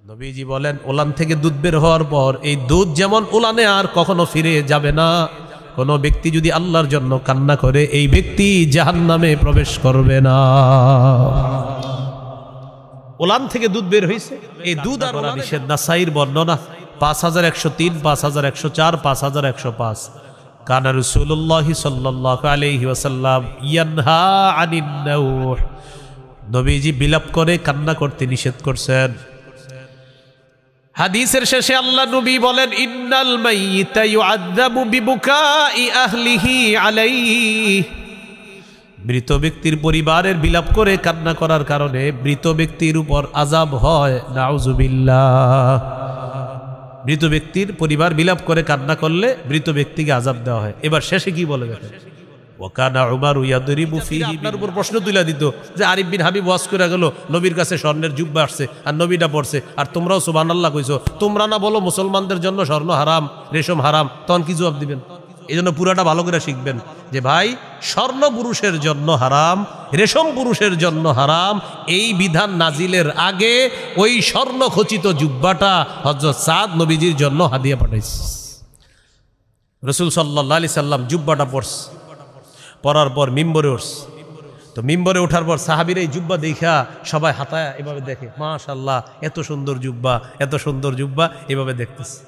নবীজি বলেন উলান থেকে দুধ বের হওয়ার পর এই দুধ যেমন উলানে আর কখনো ফিরে যাবে না। কোনো ব্যক্তি যদি আল্লাহর জন্য কান্না করে এই ব্যক্তি জাহান্নামে প্রবেশ করবে না। উলান থেকে দুধ বের হয়েছে, এই দুধ আর নিষেধ। নাসাইর বর্ণনা 5103, 5104, 5105। কানা রাসূলুল্লাহ সাল্লাল্লাহু আলাইহি ওয়াসাল্লাম ইয়ানহা আনিন নাউহ, নবীজি বিলাপ করে কান্না করতে নিষেধ করছেন। হাদিসের শেষে আল্লাহ নবী বলেন ইন্নাল মাইয়িতা ইউআযাবু বিবুকাই আহলিহি আলাইহি, মৃত ব্যক্তির পরিবারের বিলাপ করে কান্না করার কারণে মৃত ব্যক্তির উপর আযাব হয়। নাউযুবিল্লাহ। মৃত ব্যক্তির পরিবার বিলাপ করে কান্না করলে মৃত ব্যক্তিকে আযাব দেওয়া হয়। এবার শেষে কি বলে দেখেন, ওয়াকানা উমার ইয়াদরিবু ফিহি, আপনার উপর প্রশ্ন তুলে দিত যে আরিফ বিন হাবিব ওয়াজ করে গেল, নবীর কাছে স্বর্ণের জুব্বা আসছে আর নবীটা পড়ছে, আর তোমরাও সুবহানাল্লাহ কইছো, তোমরা না বলো মুসলমানদের জন্য স্বর্ণ হারাম, রেশম হারাম, তখন কি জবাব দিবেন? এই জন্য পুরাটা ভালো করে শিখবেন যে ভাই স্বর্ণ পুরুষের জন্য হারাম, রেশম পুরুষের জন্য হারাম। এই বিধান নাজিলের আগে ওই স্বর্ণ খচিত জুব্বাটা হযরত সাদ নবীজির জন্য হাদিয়া পাঠাইছে। রাসূল সাল্লাল্লাহু আলাইহি সাল্লাম জুব্বাটা পড়ছে, পড়ার পর মিম্বরে উঠছে। তো মিম্বরে ওঠার পর সাহাবীরা এই জুব্বা দেখা সবাই হাতায় এভাবে দেখে, মাশাআল্লাহ এত সুন্দর জুব্বা, এত সুন্দর জুব্বা, এভাবে দেখতেছে।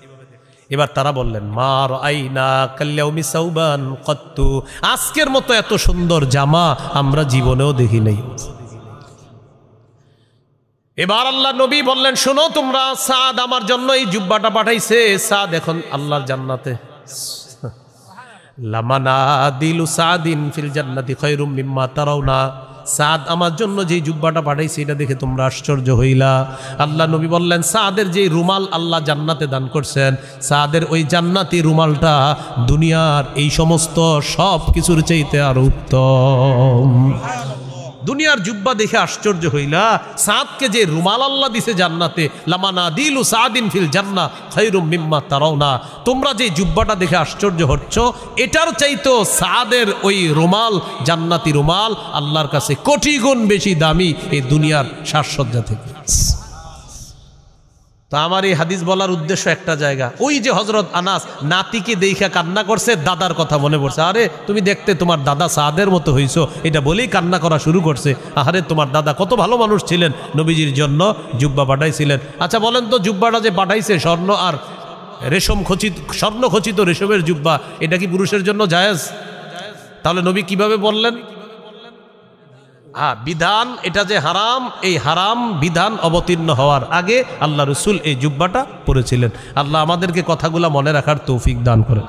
এবার তারা বললেন মা রাআইনা কাল্যাউমি সাউবান কত্তু, আজকের মতো এত সুন্দর জামা আমরা জীবনেও দেখি নাই। এবার আল্লাহ নবী বললেন শোনো তোমরা, সাদ আমার জন্য এই জুব্বাটা পাঠাইছে, সাদ এখন আল্লাহর জান্নাতে। লামানাদিলু সাদিন ফিল জান্নাতি খায়রুম মিম্মা তারাউনা, সাদ আমার জন্য যে জুব্বাটা পাঠাইছে এটা দেখে তোমরা আশ্চর্য হইলা। আল্লাহ নবী বললেন সাদের যে রুমাল আল্লাহ জান্নাতে দান করছেন, সাদের ওই জান্নাতি রুমালটা দুনিয়ার এই সমস্ত সব কিছুর চাইতে আরো উত্তম। দুনিয়ার জুব্বা দেখে আশ্চর্য হইলা, সাদকে যে রুমাল আল্লাহ দিছে জান্নাতে, লামানাদিলু সাদিন ফিল জান্নাহ খায়রুম মিম্মা তারাউনা, তোমরা যে জুব্বাটা দেখে আশ্চর্য হচ্ছ এটার চাইতো সাদের ওই রুমাল, জান্নাতি রুমাল আল্লাহর কাছে কোটি গুণ বেশি দামি এই দুনিয়ার সাজসজ্জা থেকে। তো আমার এই হাদিস বলার উদ্দেশ্য একটা জায়গা, ওই যে হযরত আনাস নাতিকে দেখা কান্না করছে, দাদার কথা মনে পড়ছে, আরে তুমি দেখতে তোমার দাদা সাদের মতো হইছো, এটা বলেই কান্না করা শুরু করছে। আরে তোমার দাদা কত ভালো মানুষ ছিলেন, নবীজির জন্য জুব্বা পাঠাইছিলেন। আচ্ছা বলেন তো জুব্বাটা যে পাঠাইছে স্বর্ণ আর রেশম খচিত, স্বর্ণ খচিত রেশমের জুব্বা, এটা কি পুরুষের জন্য জায়েজ? তাহলে নবী কিভাবে বললেন? বিধান এটা যে হারাম, এই হারাম বিধান অবতীর্ণ হওয়ার আগে আল্লাহ রসুল এই জুব্বাটা পরেছিলেন। আল্লাহ আমাদেরকে কথাগুলা মনে রাখার তৌফিক দান করেন।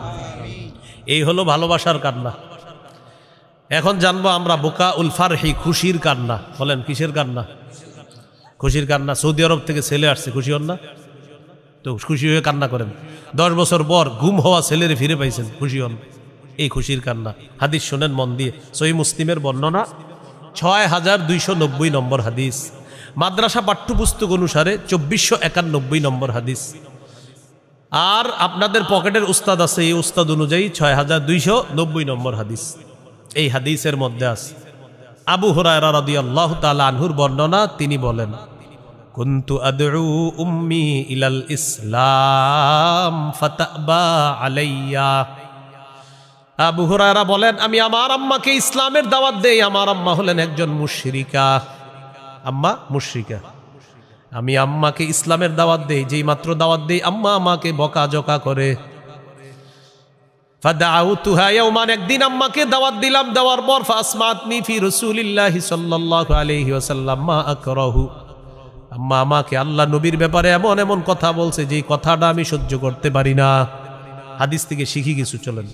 এই হলো ভালোবাসার কান্না। এখন জানবো আমরা বুকা উল ফারহি, খুশির কান্না। বলেন কিসের কান্না? খুশির কান্না। সৌদি আরব থেকে ছেলে আসছে, খুশি হন না? তো খুশি হয়ে কান্না করেন। 10 বছর পর গুম হওয়া ছেলেরে ফিরে পাইছেন, খুশি হন। এই খুশির কান্না। হাদিস শোনেন মন দিয়ে, সহিহ মুসলিমের বর্ণনা 6290 নম্বর হাদিস, মাদ্রাসা পাঠ্যপুস্তক অনুসারে 2491 নম্বর হাদিস। আর আপনাদের পকেটের উস্তাদ আছে, এই উস্তাদ অনুযায়ী 6290 নম্বর হাদিস। এই হাদিসের মধ্যে আছে আবু হুরায়রা রাদিয়াল্লাহু তাআলা আনহুর বর্ণনা। তিনি বলেন কুনতু আদউ উম্মি ইলাল ইসলাম ফাতাবা আলাইয়া। আবু হুরায়রা বলেন আমি আমার আম্মাকে ইসলামের দাওয়াত দেই। আমার আম্মা হলেন একজন মুশরিকা, আম্মা মুশরিকা। আমি আম্মাকে ইসলামের দাওয়াত দেই, যেই মাত্র দাওয়াত দেই আম্মা আমাকে বকাঝকা করে। ফাদাউতুহা ইয়াওমান, একদিন আম্মাকে দাওয়াত দিলাম, দেওয়ার পর ফাসমাতনি ফি রাসূলিল্লাহি সাল্লাল্লাহু আলাইহি ওয়াসাল্লাম মা আকরাহু, আম্মা আমাকে আল্লাহ নবীর ব্যাপারে এমন এমন কথা বলছে যে কথাটা আমি সহ্য করতে পারি না। হাদিস থেকে শিখি কিছু, চলেন।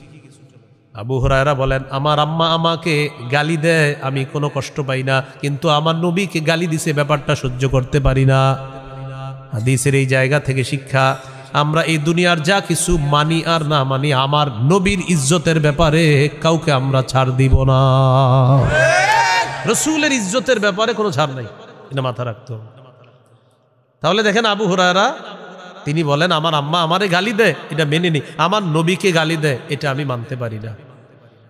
আবু হুরায়রা বলেন আমার আম্মা আমাকে গালি দেয়, আমি কোনো কষ্ট পাই না, কিন্তু আমার নবীকে গালি দিছে ব্যাপারটা সহ্য করতে পারি না। হাদিসের এই জায়গা থেকে শিক্ষা, আমরা এই দুনিয়ার যা কিছু মানি আর না মানি, আমার নবীর ইজ্জতের ব্যাপারে কাউকে আমরা ছাড় দিব না। রাসূলের ইজ্জতের ব্যাপারে কোনো ছাড় নাই, এটা মাথা রাখতে হবে। তাহলে দেখেন আবু হুরায়রা তিনি বলেন আমার আম্মা আমারে গালি দেয়, এটা মেনে নি, আমার নবীকে গালি দেয় এটা আমি মানতে পারি না।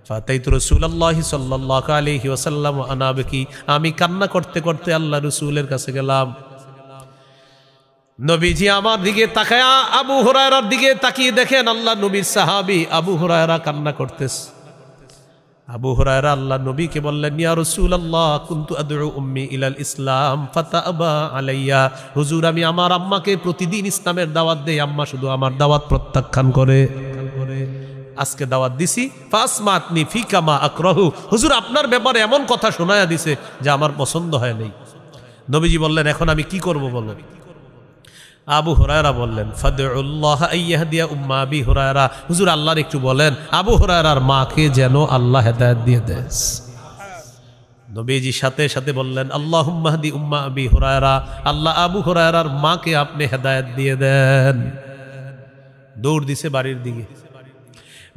ফাতাইতু রাসূলুল্লাহি সাল্লাল্লাহু আলাইহি ওয়াসাল্লাম আনা আবকি, আমি কান্না করতে করতে আল্লাহ রাসূলের কাছে গেলাম। নবীজি আমার দিকে তাকায়া আবু হুরায়রার দিকে তাকিয়ে দেখেন আল্লাহ নবীর সাহাবী আবু হুরায়রা কান্না করতেছে। আবু হুরায়রা আল্লাহ নবীকে বললেন, ইয়া রাসূলুল্লাহ কুনতু আদউ উম্মি ইলাল ইসলাম ফাতাবা আলাইয়া। হুজুর, আমি আমার আম্মাকে প্রতিদিন ইসলামের দাওয়াত দেই, আম্মা শুধু আমার দাওয়াত প্রত্যাখ্যান করে। আজকে দাওয়াত দিছি, ফাসমাতনি ফিকা মা আকরাহু। হুজুর, আপনার ব্যাপারে এমন কথা শোনায়া দিছে যে আমার পছন্দ হয় নাই। নবীজি বললেন, এখন আমি কি করব বলো? আবু হুরায়রা বললেন, ফাদউল্লাহ আইয়াহদিয়া উম্মা আবি হুরায়রা। হুজুর, আল্লাহর একটু বলেন আবু হুরায়রার মাকে যেন আল্লাহ হেদায়েত দিয়ে দেন। নবীজি সাথে সাথে বললেন, আল্লাহুম্মা হদি উম্মা আবি হুরায়রা, আল্লাহ আবু হুরায়রার মাকে আপনি হেদায়েত দিয়ে দেন। দৌড় দিছে বাড়ির দিকে।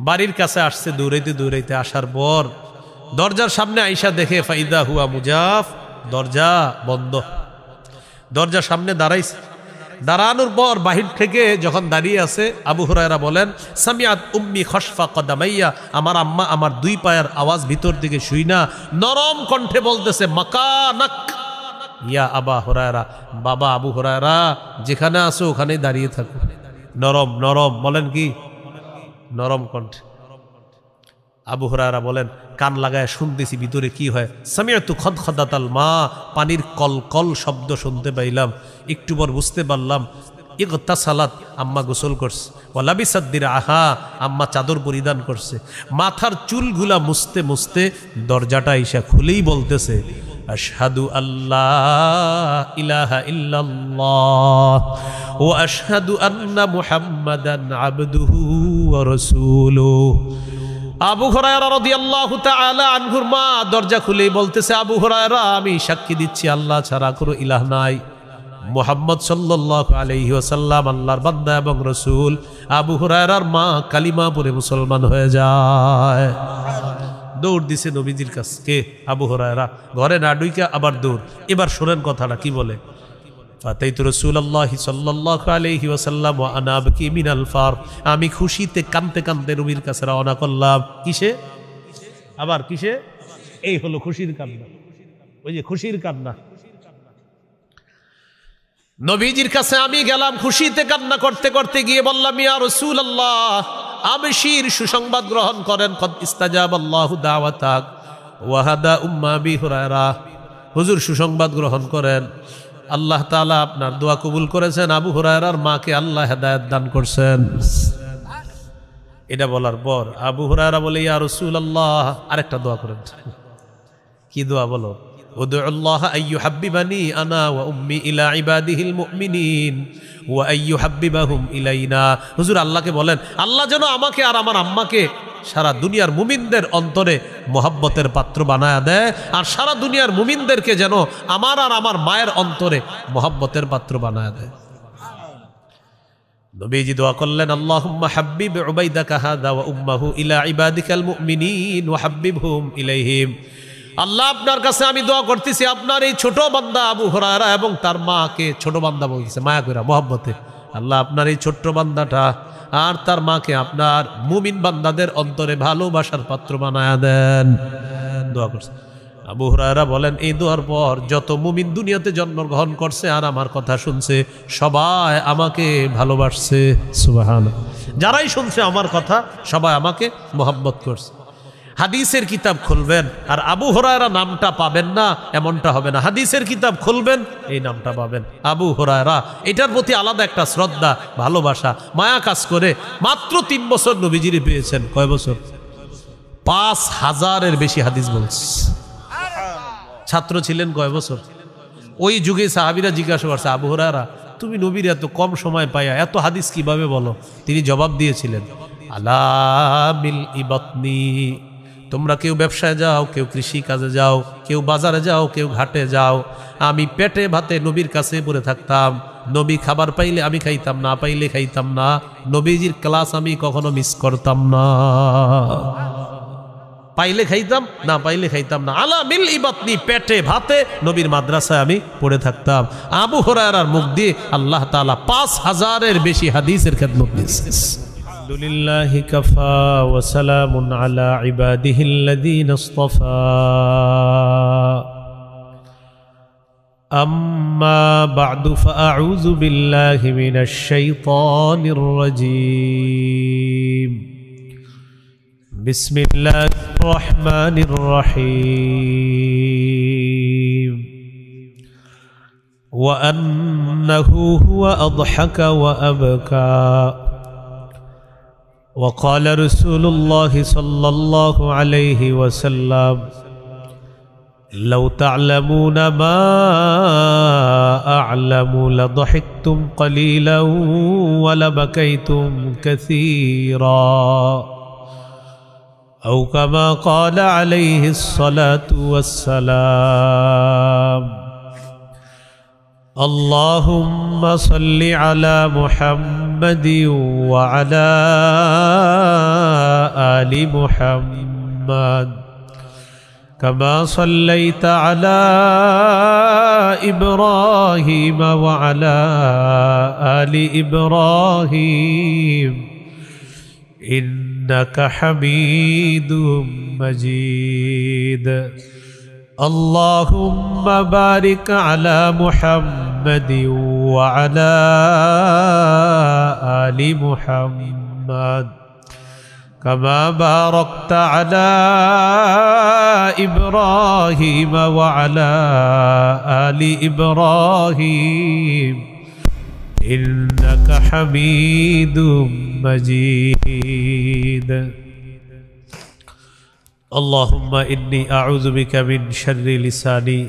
বাড়ির কাছে আসছে, দৌড়াইতে দৌড়াইতে আসার পর দরজার সামনে আইসা দেখে ফাইদা হুয়া মুজাফ, দরজা বন্ধ। দরজার সামনে দাঁড়াইছে। দাঁড়ানোর পর বাহির থেকে যখন দাঁড়িয়ে আছে, আবু হুরায়রা বলেন, সামিআত উম্মি খসফা কদামাইয়া, আমার আম্মা আমার দুই পায়ের আওয়াজ ভিতর দিকে শুই না নরম কণ্ঠে বলতেছে, মাকানাক ইয়া আবা হুরায়রা, বাবা আবু হুরায়রা, যেখানে আছো ওখানেই দাঁড়িয়ে থাকো। নরম নরম বলেন কি? নরম কণ্ঠে। আবু হুরায়রা বলেন, কান লাগায় শুনতেছি ভিতরে কি হয়। সামিআতু খদখদাতাল মা, পানির কলকল শব্দ শুনতে পাইলাম। একটু পর বুঝতে পারলাম ইগতাসালাত, আম্মা গোসল করছে। ওয়ালাবিসাত দিরআহা, আম্মা চাদর পরিধান করছে। মাথার চুলগুলা মুছতে মুছতে দরজাটা ইসা খুলেই বলতেছে, আশহাদু আল্লাহ ইলাহা ইল্লাল্লাহ ওয়া আশহাদু আন্না মুহাম্মাদান আবদুহু ওয়া রাসূলুহু। আবু হুরায়রা রাদিয়াল্লাহু তাআলা আনহুর মা দরজা খুলেই বলতেছে, আবু হুরায়রা, আমি সাক্ষী দিচ্ছি আল্লাহ ছাড়া কোনো ইলাহ নাই, মুহাম্মদ সাল্লাল্লাহু আলাইহি ওয়াসাল্লাম আল্লাহর বান্দা এবং রাসূল। আবু হুরায়রার মা কালিমা পড়ে মুসলমান হয়ে যায়। দৌড় দিছে নবীজির কাছে কে? আবু হুরায়রা। ঘরে না ঢুইকা আবার দৌড়। এবার শোনেন কথাটা কি বলে, ফাতাইতু রাসূলুল্লাহি সাল্লাল্লাহু আলাইহি ওয়াসাল্লাম ওয়া আনা আবকি মিনাল ফার। আমি খুশিতে কাঁদতে কাঁদতে নবীর কাছে রওনা করলাম। কিসে? আবার কিসে? এই হলো খুশির কান্না। ওই যে খুশির কান্না। নবীজির কাছে আমি গেলাম, খুশিতে কান্না করতে করতে গিয়ে বললাম, ইয়া রাসূলুল্লাহ আবশির, সুসংবাদ গ্রহণ করেন, কদ ইস্তাজাবাল্লাহু দাওয়াতাক ওয়া হাদা উম্মা আবি হুরায়রা। হুজুর, সুসংবাদ গ্রহণ করেন, আল্লাহ তাআলা আপনার দোয়া কবুল করেছেন, আবু হুরায়রার মাকে আল্লাহ হেদায়েত দান করছেন। এটা বলার পর আবু হুরায়রা বলে, ইয়া রাসূলুল্লাহ আরেকটা দোয়া করেন। কি দোয়া বলো? উদউল্লাহ আইয়ুহাব্বিবানি আনা ওয়া উম্মি ইলা ইবাদিহিল মুমিনিন ওয়া আইয়ুহাব্বিবাহুম ইলাইনা। হুজুর, আল্লাহকে বলেন আল্লাহ যেন আমাকে আর আমার আম্মাকে সারা দুনিয়ার মুমিনদের অন্তরে মোহাব্বতের পাত্র বানায়া দেয়, আর সারা দুনিয়ার মুমিনদেরকে যেন আমার আর আমার মায়ের অন্তরে মোহাব্বতের পাত্র বানায়া দেয়। নবীজি দোয়া করলেন, আল্লাহুম্মা হাব্বিব উবাইদাকা হাদা ওয়া উম্মাহু ইলা ইবাদিকাল মুমিনিন ওয়া হাব্বিবহুম ইলাইহিম। আল্লাহ, আপনার কাছে আমি দোয়া করতেছি, আপনার এই ছোট বান্দা আবু হুরায়রা এবং তার মাকে, ছোট বান্দা বলতেছে মায়া কইরা মোহাব্বতে, আল্লাহ আপনার এই ছোট্ট বান্দাটা আর তার মাকে আপনার মুমিন বান্দাদের অন্তরে ভালোবাসার পাত্র বানায়া দেন। দোয়া করছে। আবু হুরায়রা বলেন, এই দোয়ার পর যত মুমিন দুনিয়াতে জন্মগ্রহণ করছে আর আমার কথা শুনছে সবাই আমাকে ভালোবাসছে। সুবহানাল্লাহ। যারাই শুনছে আমার কথা সবাই আমাকে মোহাব্বত করছে। হাদিসের কিতাব খুলবেন আর আবু হুরায়রা নামটা পাবেন না এমনটা হবে না। হাদিসের কিতাব খুলবেন, এই নামটা পাবেন, আবু হুরায়রা। এটার প্রতি আলাদা একটা শ্রদ্ধা, ভালোবাসা, মায়া কাজ করে। মাত্র 3 বছর নবীজিরে পেয়েছেন। কয় বছর? 5000-এর বেশি হাদিস বলছে। ছাত্র ছিলেন কয় বছর? ওই যুগে সাহাবীরা জিজ্ঞাসা করছে, আবু হুরায়রা তুমি নবীর এত কম সময় পাইয়া এত হাদিস কিভাবে বলো? তিনি জবাব দিয়েছিলেন, আলা বিল ইবাতনি, তোমরা কেউ ব্যবসায় যাও, কেউ কৃষি কাজে যাও, কেউ বাজারে যাও, কেউ ঘাটে যাও, আমি পেটে ভাতে নবীর কাছে পড়ে থাকতাম। নবী খাবার পাইলে আমি খাইতাম, না পাইলে খাইতাম না। নবীজির ক্লাস আমি কখনো মিস করতাম না। পাইলে খাইতাম, না পাইলে খাইতাম না। আলা মিল ইবাতনি, পেটে ভাতে নবীর মাদ্রাসায় আমি পড়ে থাকতাম। আবু হুরায়রার মুখ দিয়ে আল্লাহ তাআলা 5000-এর বেশি হাদিসের খেদমত দিয়েছেন। আলহামদুলিল্লাহি কাফা ওয়া সালামুন আলা ইবাদিহিল্লাযীনা ইসতাফা। أما بعد فأعوذ بالله من الشيطان الرجيم بسم الله الرحمن الرحيم وأنه هو أضحك وأبكى وقال رسول الله صلى الله عليه وسلم لو تعلمون ما أعلم لضحكتم قليلا ولبكيتم كثيرا أو كما قال عليه الصلاة والسلام اللهم صل على محمد وعلى آل محمد كما صليت على إبراهيم وعلى آل إبراهيم إنك حميد مجيد اللهم بارك على محمد وعلى آل محمد كما باركت على إبراهيم وعلى آل إبراهيم إنك حميد مجيد اللهم إني أعوذ بك من شر لساني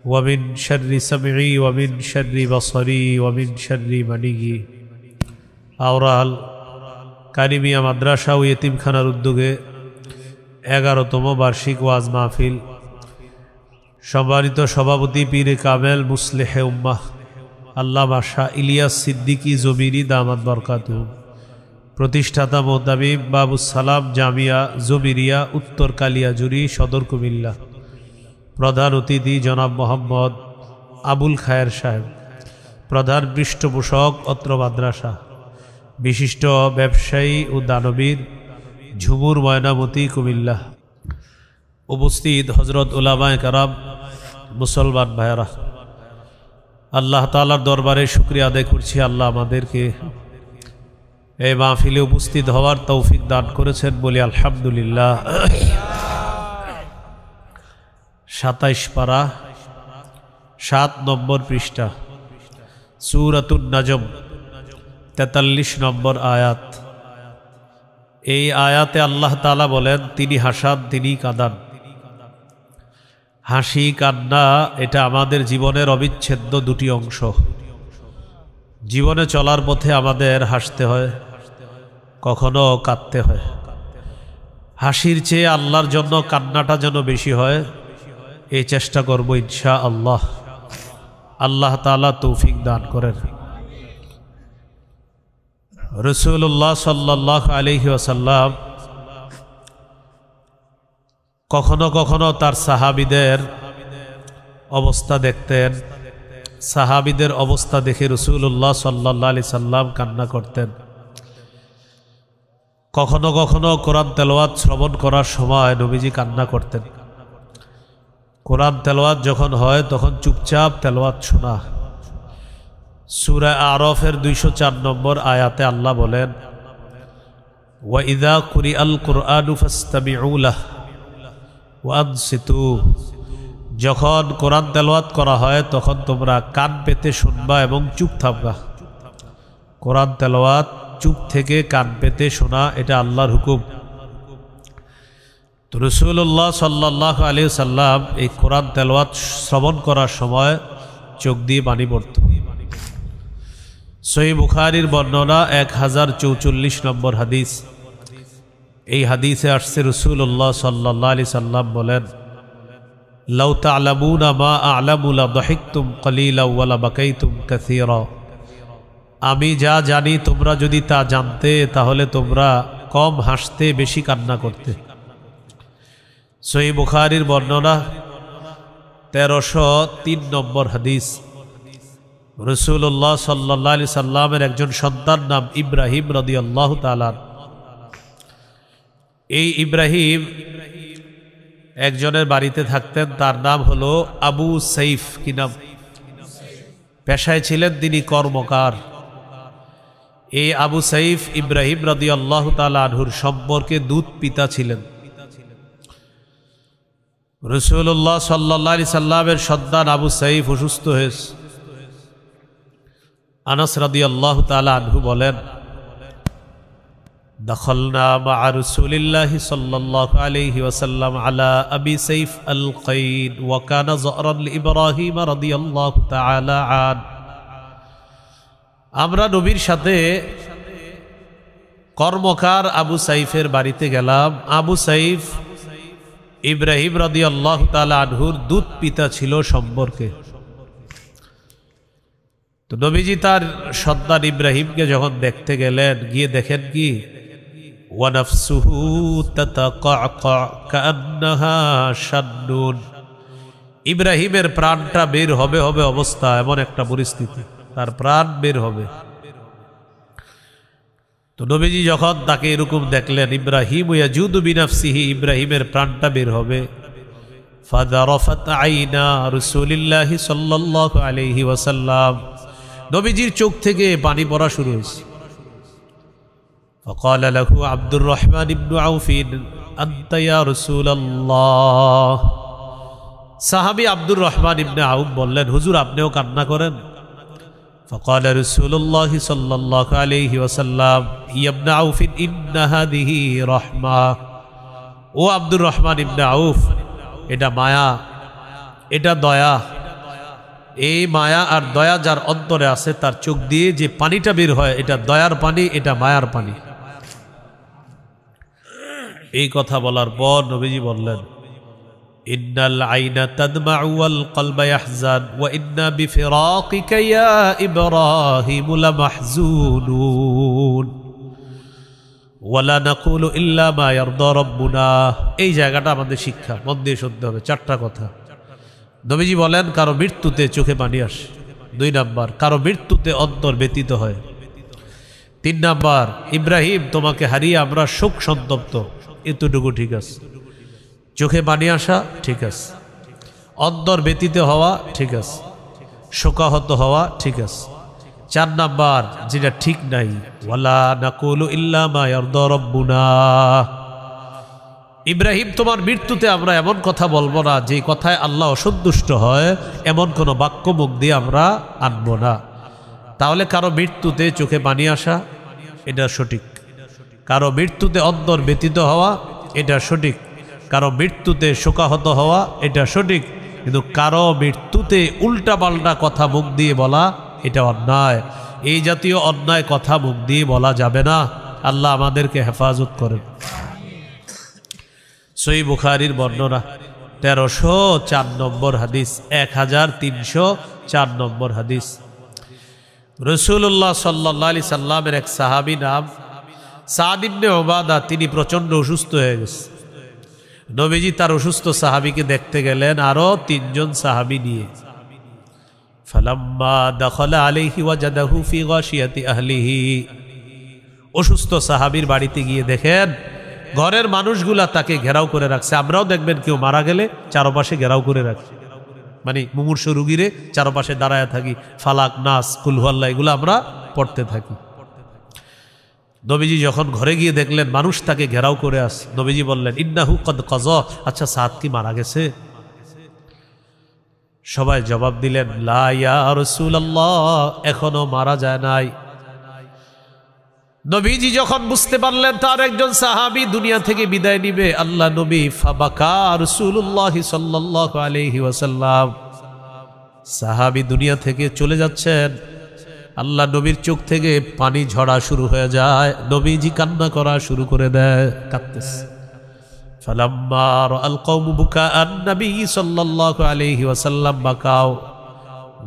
ومن شر سمعي ومن شر بصري ومن شر مني أورال কারিমিয়া মাদ্রাসা ও ইতিমখানার উদ্যোগে 11তম বার্ষিক ওয়াজ মাহফিল সম্মানিত সভাপতি পীরে কামেল মুসলিহে উম্মাহ আল্লামা শাহ ইলিয়াস সিদ্দিকী জমিরি দামাত বরকাতুহু প্রতিষ্ঠাতা মোহতামিম বাবুস সালাম জামিয়া জমিরিয়া উত্তর কালিয়াজুরি সদর কুমিল্লা প্রধান অতিথি জনাব মোহাম্মদ আবুল খায়ের সাহেব প্রধান পৃষ্ঠপোষক অত্র মাদ্রাসা বিশিষ্ট ব্যবসায়ী ও দানবীর ঝুমুর ময়নামতি কুমিল্লা উপস্থিত হযরত উলামায়ে কেরাম মুসলমান ভাইরা আল্লাহ তাআলার দরবারে শুকরিয়া আদায় করছি আল্লাহ আমাদেরকে এই মাহফিলে উপস্থিত হওয়ার তৌফিক দান করেছেন বলি আলহামদুলিল্লাহ 27 পারা 7 নম্বর পৃষ্ঠা সূরাতুন নাজম 43 নম্বর আয়াত এই আয়াতে আল্লাহ তাআলা বলেন তিনি হাসান তিনি কাঁদান হাসি কান্না এটা আমাদের জীবনের অবিচ্ছেদ্য দুটি অংশ জীবনে চলার পথে আমাদের হাসতে হয় কখনো কাঁদতে হয় হাসির চেয়ে আল্লাহর জন্য কান্নাটা যেন বেশি হয় এই চেষ্টা করব ইনশাআল্লাহ আল্লাহ তাআলা তৌফিক দান করেন রাসূলুল্লাহ সাল্লাল্লাহু আলাইহি ওয়াসাল্লাম কখনো কখনো তার সাহাবীদের অবস্থা দেখতেন সাহাবীদের অবস্থা দেখে রাসূলুল্লাহ সাল্লাল্লাহু আলাইহি সাল্লাম কান্না করতেন কখনো কখনো কোরআন তেলাওয়াত শ্রবণ করার সময় নবীজি কান্না করতেন কোরআন তেলাওয়াত যখন হয় তখন চুপচাপ তেলাওয়াত শোনা সূরা আরাফের 204 নম্বর আয়াতে আল্লাহ বলেন ওয়া ইযা কুরিআল কুরআনু ফাসতামিউ লাহু ওয়া আনসিতু যখন কোরআন তেলাওয়াত করা হয় তখন তোমরা কান পেতে শুনবা এবং চুপ থাকবা কোরআন তেলাওয়াত চুপ থেকে কান পেতে শোনা এটা আল্লাহর হুকুম তো রাসূলুল্লাহ সাল্লাল্লাহু আলাইহি ওয়াসাল্লাম এই কোরআন তেলাওয়াত শ্রবণ করার সময় চোখ দিয়ে পানি পড়ত সহিহ বুখারীর বর্ণনা 1044 নম্বর হাদিস এই হাদিসে আসছে রাসূলুল্লাহ সাল্লাল্লাহু আলাইহি সাল্লাম বলেন লাউ তা'লামুনা মা আ'লামু লাদহিকতুম কলিলা ওয়া লাবাকাইতুম কাসীরা আমি যা জানি তোমরা যদি তা জানতে তাহলে তোমরা কম হাসতে বেশি কান্না করতে সহিহ বুখারীর বর্ণনা 1303 নম্বর হাদিস রাসূলুল্লাহ সাল্লাল্লাহু আলাইহি সাল্লামের একজন সন্তান নাম ইব্রাহিম রাদিয়াল্লাহু তাআলা এই ইব্রাহিম একজনের বাড়িতে থাকতেন, তার নাম হলো আবু সাইফ। কি নাম? পেশায় ছিলেন তিনি কর্মকার। এই আবু সাইফ ইব্রাহিম রাদিয়াল্লাহু তাআলা আনহুর সম্পর্কে দুধ পিতা ছিলেন। রাসূলুল্লাহ সাল্লাল্লাহু আলাইহি সাল্লামের সন্তান আবু সাইফ অসুস্থ হয়েছে। আনাস রাদিয়াল্লাহু তাআলা আনহু বলেন, দখলনা মা রাসূলিল্লাহি সাল্লাল্লাহু আলাইহি ওয়াসাল্লাম আলা আবি সাইফ আল কাইদ ওয়া কানা যারান ইব্রাহিম রাদিয়াল্লাহু তাআলা আন। আমরা নবীর সাথে কর্মকার আবু সাইফের বাড়িতে গেলাম। আবু সাইফ ইব্রাহিম রাদিয়াল্লাহু তাআলা আনহুর দুধ পিতা ছিল সম্পর্কে। তো নবীজি তার সন্তান ইব্রাহিমকে যখন দেখতে গেলেন, গিয়ে দেখেন কি, ওয়া নাফসুহু তাতাকাকা কান্নাহা শান্নুন। ইব্রাহিমের প্রাণটা বের হবে হবে অবস্থা, এমন একটা পরিস্থিতি, তার প্রাণ বের হবে। তো নবীজি যখন তাকে এরকম দেখলেন, ইব্রাহিম ইয়াজুদু বিনাফসিহি, ইব্রাহিমের প্রাণটা বের হবে, ফাদারাফাত আইনা রাসূলিল্লাহি সাল্লাল্লাহু আলাইহি ওয়াসাল্লাম, নবীজির চোখ থেকে পানি পড়া শুরু হয়েছে। ফাকালা লাহু আব্দুর রহমান ইবনে আউফ আনতা ইয়া রাসূলুল্লাহ। সাহাবী আব্দুর রহমান ইবনে আউফ বললেন, হুজুর আপনিও কান্না করেন? فقال رسول الله صلى الله عليه وسلم يا ابن عوف إن هذه رحمة। ও আব্দুর রহমান ইবনে আউফ, এটা মায়া, এটা দয়া। এই মায়া আর দয়া যার অন্তরে আছে, তার চোখ দিয়ে যে পানিটা বের হয়, এটা দয়ার পানি, এটা মায়ার পানি। এই কথা বলার পর নবীজি বললেন, ইন্নাল আইনা তাদমাউ ওয়াল কলবা ইয়াহজান ওয়া ইন্না বিফিরাকিকা ইয়া ইব্রাহিম লামাহজুনুন ওয়া লা নাকুলু ইল্লা মা ইয়ারদা রাব্বুনা। এই জায়গাটা আমাদের শিক্ষা, মন দিয়ে শুনতে হবে। চারটা কথা নবীজি বলেন, কারো মৃত্যুতে চোখে পানি আসে। 2 নাম্বার, কারো মৃত্যুতে অন্তর ব্যতীত হয়। 3 নাম্বার, ইব্রাহিম তোমাকে হারিয়ে আমরা শোক সন্তপ্ত। এতটুকু ঠিক আছে, চোখে পানি আসা ঠিক আছে, অন্তর ব্যতীত হওয়া ঠিক আছে, শোকাহত হওয়া ঠিক আছে। 4 নাম্বার যেটা ঠিক নাই, ওয়ালা নাকুলু ইল্লা মা ইয়ারদা রাব্বুনা। ইব্রাহিম তোমার মৃত্যুতে আমরা এমন কথা বলবো না যে কথায় আল্লাহ অসন্তুষ্ট হয়, এমন কোনো বাক্য মুখ দিয়ে আমরা আনবো না। তাহলে কারো মৃত্যুতে চোখে পানি আসা, এটা সঠিক। কারো মৃত্যুতে অন্তর ব্যতীত হওয়া, এটা সঠিক। কারো মৃত্যুতে শোকাহত হওয়া, এটা সঠিক। কিন্তু কারো মৃত্যুতে উল্টা পাল্টা কথা মুখ দিয়ে বলা, এটা অন্যায়। এই জাতীয় অন্যায় কথা মুখ দিয়ে বলা যাবে না। আল্লাহ আমাদেরকে হেফাজত করেন। সহিহ বুখারীর বর্ণনা 1304 নম্বর হাদিস, 1304 নম্বর হাদিস। রাসূলুল্লাহ সাল্লাল্লাহু আলাইহি সাল্লামের এক সাহাবী নাম সাদ ইবনে উবাদা, তিনি প্রচণ্ড অসুস্থ হয়ে গেছে। নবীজি তার অসুস্থ সাহাবীকে দেখতে গেলেন আরো 3 জন সাহাবী নিয়ে। ফালাম্মা দাখালা আলাইহি ওয়াজাদাহু ফি গাশিয়াতি আহলিহি। অসুস্থ সাহাবীর বাড়িতে গিয়ে দেখেন ঘরের মানুষগুলা তাকে ঘেরাও করে রাখছে। আমরাও দেখবেন কেউ মারা গেলে চারপাশে ঘেরাও করে রাখছে, মানে মুমূর্ষু রুগীরে চারপাশে দাঁড়ায় থাকি, ফালাক, নাস, কুল হুয়াল্লাহ এগুলো আমরা পড়তে থাকি। নবীজি যখন ঘরে গিয়ে দেখলেন মানুষ তাকে ঘেরাও করে আছে, নবীজি বললেন, ইন্নাহু কদ কাযা। আচ্ছা, সাদ কি মারা গেছে? সবাই জবাব দিলেন, লা ইয়া রাসূলুল্লাহ, এখনো মারা যায় নাই। নবীজি যখন বুঝতে পারলেন তার একজন সাহাবী দুনিয়া থেকে বিদায় নিবে, আল্লাহ নবী ফাবাকা রাসূলুল্লাহ সাল্লাল্লাহু আলাইহি ওয়াসাল্লাম, সাহাবী দুনিয়া থেকে চলে যাচ্ছেন, আল্লাহ নবীর চোখ থেকে পানি ঝরা শুরু হয়ে যায়। নবীজি কান্না করা শুরু করে দেয়, কাঁদতেছে। ফালাম্মা রাআল কওমু বুকাআন নবী সাল্লাল্লাহু আলাইহি ওয়াসাল্লাম বাকাও।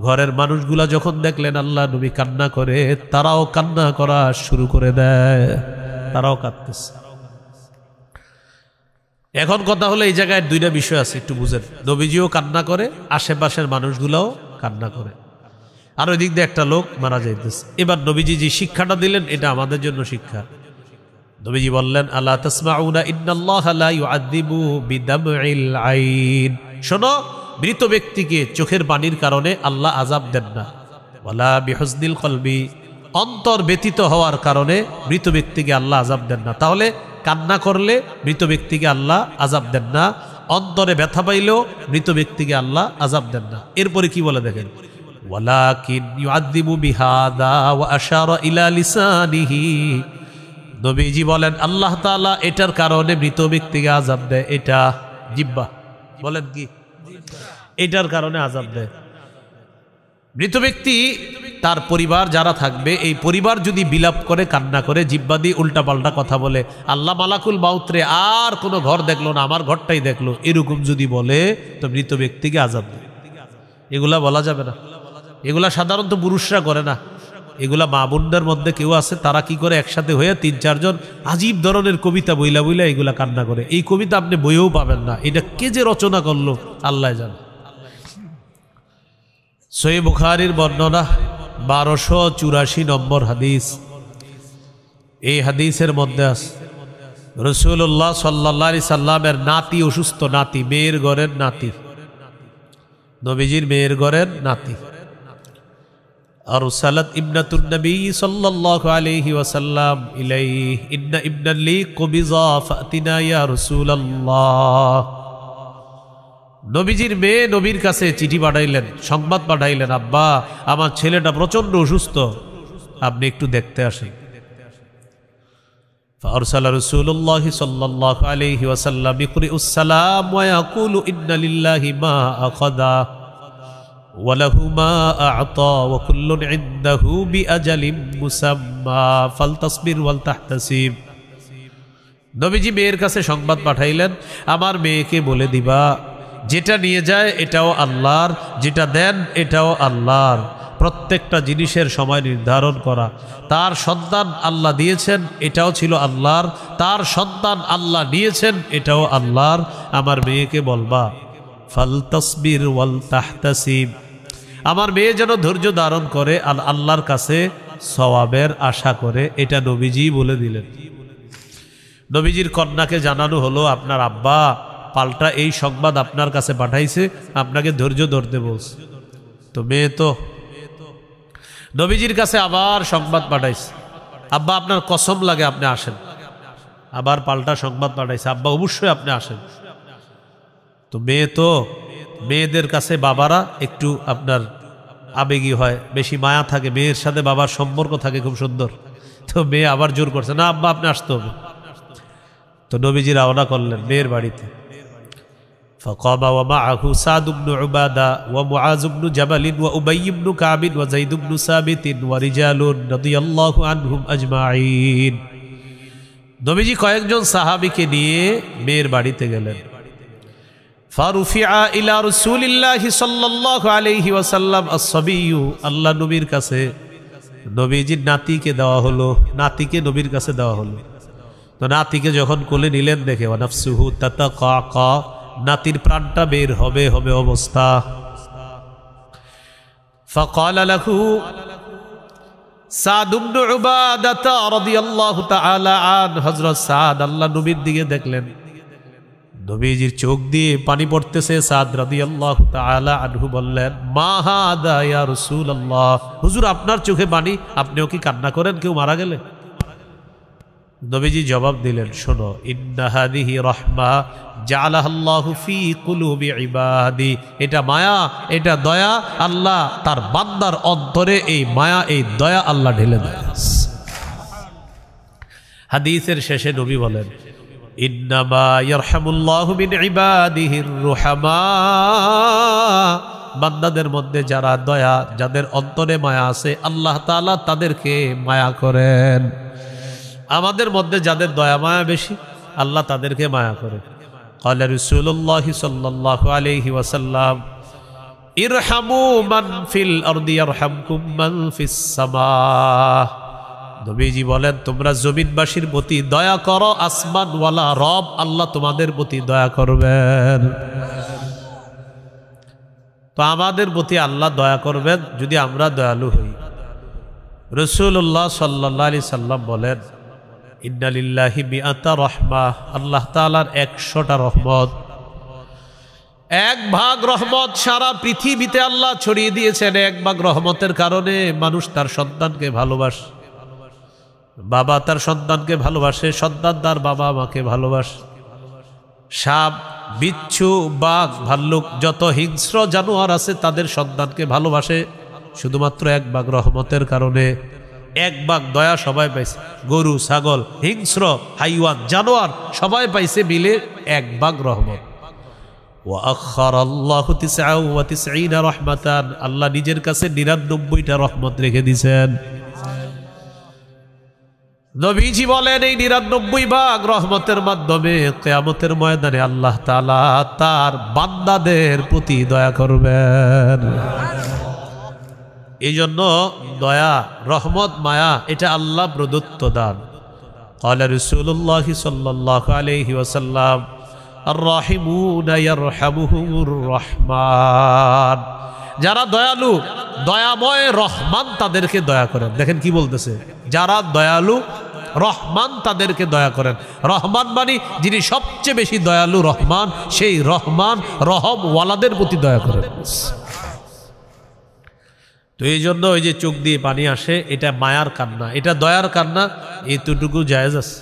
ঘরের মানুষগুলা যখন দেখলেন আল্লাহ নবী কান্না করে, তারাও কান্না করা শুরু করে দেয়, তারাও কাঁদতেছে। এখন কথা হলো, এই জায়গায় 2টা বিষয় আছে, একটু বুঝেন। নবীজিও কান্না করে, আশেপাশের মানুষগুলাও কান্না করে, আর ওই দিক দিয়ে একটা লোক মারা যাইতেছে। এবার নবীজি যে শিক্ষাটা দিলেন, এটা আমাদের জন্য শিক্ষা। নবীজি বললেন, আলা তাসমাউনা ইন্নাল্লাহা লা ইউআযযিবু বিদামইল আইন, শোনো, মৃত ব্যক্তিকে চোখের পানির কারণে আল্লাহ আযাব দেন না। ওয়ালা বিহুজনিল কলবি, অন্তর ব্যতীত হওয়ার কারণে মৃত ব্যক্তিকে আল্লাহ আযাব দেন না। তাহলে কান্না করলে মৃত ব্যক্তিকে আল্লাহ আযাব দেন না, অন্তরে ব্যথা পাইলেও মৃত ব্যক্তিকে আল্লাহ আযাব দেন না। এরপরে কি বলে দেখেন, ওয়ালাকিন ইউআযযিবু বিহাদা ওয়া আশারা ইলা লিসানিহি, নবীজি বলেন আল্লাহ তাআলা এটার কারণে মৃত ব্যক্তিকে আযাব দেয়। এটা জিহ্বা, বলেন কি, এটার কারণে আযাব দেয়। মৃত ব্যক্তি তার পরিবার যারা থাকবে, এই পরিবার যদি বিলাপ করে, কান্না করে, জিহ্বা দিয়ে উল্টাপাল্টা কথা বলে, আল্লাহ মালাকুল মাউতরে আর কোনো ঘর দেখলো না, আমার ঘরটাই দেখলো, এরকম যদি বলে, তো মৃত ব্যক্তিকে আযাব দেয়। এগুলা বলা যাবে না, এগুলা সাধারণত পুরুষরা করে না। এগুলা মা বোনদের মধ্যে কেউ আছে, তারা কি করে একসাথে হয়ে ৩-৪ জন আজীব ধরনের কবিতা বইলা বইলা এগুলা কান্না করে। এই কবিতা আপনি বইয়েও পাবেন না, এটা কে যে রচনা করলো আল্লাহ জানে। সহিহ বুখারীর বর্ণনা 1284 নম্বর হাদিস। এই হাদিসের মধ্যে আছে রাসূলুল্লাহ সাল্লাল্লাহু আলাইহি সাল্লামের নাতি অসুস্থ, নাতি, মেয়ের ঘরের নাতি, নবীজির মেয়ের ঘরের নাতি। আরসালাত ইবনাতুন নবী সাল্লাল্লাহু আলাইহি ওয়াসাল্লাম ইলাইহি, ইন্না ইবনান লি কুবিযা ফাতিনা ইয়া রাসূলুল্লাহ। নবীজির মেয়ে নবীর কাছে চিঠি পাঠাইলেন, সংবাদ পাঠাইলেন, আব্বা আমার ছেলেটা প্রচন্ড অসুস্থ, আপনি একটু দেখতে আসেন। ফারসালা রাসূলুল্লাহ সাল্লাল্লাহু আলাইহি ওয়াসাল্লাম ইয়াকরিউস সালাম ওয়া ইয়াকুলু ইন্না লিল্লাহি মা আখাযা ওয়া লাহু মা আ'তা ওয়া কুল্লুন ইনদাহু বিআজালিম মুসাম্মা ফালতাসবির ওয়াল তাহতাসিব। নবীজি মেয়ের কাছে সংবাদ পাঠাইলেন, আমার মেয়েকে বলে দিবা যেটা নিয়ে যায় এটাও আল্লাহর, যেটা দেন এটাও আল্লাহর, প্রত্যেকটা জিনিসের সময় নির্ধারণ করা। তার সন্তান আল্লাহ দিয়েছেন, এটাও ছিল আল্লাহর, তার সন্তান আল্লাহ নিয়েছেন, এটাও আল্লাহর। আমার মেয়েকে বলবা ফালতাসবির ওয়াল তাহতাসিব, আমার মেয়ে যেন ধৈর্য ধারণ করে, আল্লাহর কাছে সওয়াবের আশা করে। এটা নবীজি বলে দিলেন। নবীজির কন্যাকে জানানো হলো, আপনার আব্বা পাল্টা এই সংবাদ আপনার কাছে পাঠাইছে, আপনাকে ধৈর্য ধরতে বলছে। তো মেয়ে তো নবীজির কাছে আবার সংবাদ পাঠাইছে, আব্বা আপনার কসম লাগে আপনি আসেন। আবার পাল্টা সংবাদ পাঠাইছে, আব্বা অবশ্যই আপনি আসেন। তো মেয়ে তো, মেয়েদের কাছে বাবারা একটু আপনার আবেগী হয়, বেশি মায়া থাকে, মেয়ের সাথে বাবার সম্পর্ক থাকে খুব সুন্দর। তো মেয়ে আবার জোর করছে, না আব্বা আপনি আসতে হবে। তো নবীজি রওনা করলেন মেয়ের বাড়িতে। فقام ومعه سعد بن عبادة ومعاذ بن جبل وأبي بن كعب وزيد بن ثابت ورجال رضي الله عنهم أجمعين। নবীজি কয়েকজন সাহাবীকে নিয়ে মেয়ের বাড়িতে গেলেন। فرفع إلى رسول الله صلى الله عليه وسلم الصبي, আল্লাহ নবীর কাছে নবীজির নাতিকে দেওয়া হলো, নাতিকে নবীর কাছে দেওয়া হলো। তো নাতিকে যখন কোলে নিলেন, দেখে ওয়ানাফসুহু তাতাকাকা, নাতির প্রাণটা বের হবে হবে অবস্থা। ফাকালা লাহু সাদ ইবনে উবাদা রাদিয়াল্লাহু তাআলা আন, হযরত সাদ আল্লাহ নবীর দিকে দেখলেন, নবীজির চোখ দিয়ে পানি পড়তেছে। সাদ রাদিয়াল্লাহু তাআলা আনহু বললেন, মা হাদা ইয়া রাসূলুল্লাহ, হুজুর আপনার চোখে পানি, আপনিও কি কান্না করেন কেউ মারা গেলে? নবীজি জবাব দিলেন, শোনো, ইন্না হাদিহি রাহমা জাআলাহাল্লাহু ফি কুলুবি ইবাদি, এটা মায়া, এটা দয়া, আল্লাহ তার বান্দার অন্তরে এই মায়া, এই দয়া আল্লাহ ঢেলে দেয়। হাদিসের শেষে নবী বলেন, ইন্নামা ইয়ারহামুল্লাহু মিন ইবাদিহির রুহামা, বান্দাদের মধ্যে যারা দয়া, যাদের অন্তরে মায়া আছে, আল্লাহ তাআলা তাদেরকে মায়া করেন। আমাদের মধ্যে যাদের দয়া মায়া বেশি, আল্লাহ তাদেরকে মায়া করে। ক্বালা রাসূলুল্লাহ সাল্লাল্লাহু আলাইহি ওয়াসাল্লাম, ইরহামু মান ফিল আরদি ইয়ারহামকুম মান ফিস সামা। নবীজি বলেন, তোমরা জমিনবাসীর প্রতি দয়া করো, আসমানওয়ালা রব আল্লাহ তোমাদের প্রতি দয়া করবেন। তো আমাদের প্রতি আল্লাহ দয়া করবেন যদি আমরা দয়ালু হই। রাসূলুল্লাহ সাল্লাল্লাহু আলাইহি সাল্লাম বলেন, ইন্না লিল্লাহি মিআতা রাহমাহ, আল্লাহ তাআলার 100টা রহমত। এক ভাগ রহমত সারা পৃথিবীতে আল্লাহ ছড়িয়ে দিয়েছেন। এক ভাগ রহমতের কারণে মানুষ তার সন্তানকে ভালোবাসে, বাবা তার সন্তানকে ভালোবাসে, সন্তান তার বাবা মাকে ভালোবাসে। সাপ, বিচ্ছু, বাঘ, ভাল্লুক, যত হিংস্র জানোয়ার আছে তাদের সন্তানকে ভালোবাসে শুধুমাত্র এক ভাগ রহমতের কারণে। এক ভাগ দয়া সবাই পাইছে। গরু, ছাগল, হিংস্র হাইওয়ান, জানোয়ার সবাই পাইছে মিলে এক ভাগ রহমত। আল্লাহ নিজের কাছে 99টা রহমত রেখে দিয়েছেন। নবীজি বলেন এই 99 ভাগ রহমতের মাধ্যমে কিয়ামতের ময়দানে আল্লাহ তাআলা তার বান্দাদের প্রতি দয়া করবেন। এই জন্য দয়া, রহমত, মায়া এটা আল্লাহ প্রদত্ত দান। ক্বালা রাসূলুল্লাহ সাল্লাল্লাহু আলাইহি ওয়াসাল্লাম আর-রাহিমুনা ইয়ারহামুহুমুর রহমান। যারা দয়ালু, দয়াময় রহমান তাদেরকে দয়া করেন। দেখেন কি বলতেছে, যারা দয়ালু রহমান তাদেরকে দয়া করেন। রহমান মানে যিনি সবচেয়ে বেশি দয়ালু রহমান, সেই রহমান রহমওয়ালাদের প্রতি দয়া করেন। তো এই জন্য ওই যে চোখ দিয়ে পানি আসে, এটা মায়ার কান্না, এটা দয়ার কান্না, এতটুকু জায়েজ আছে।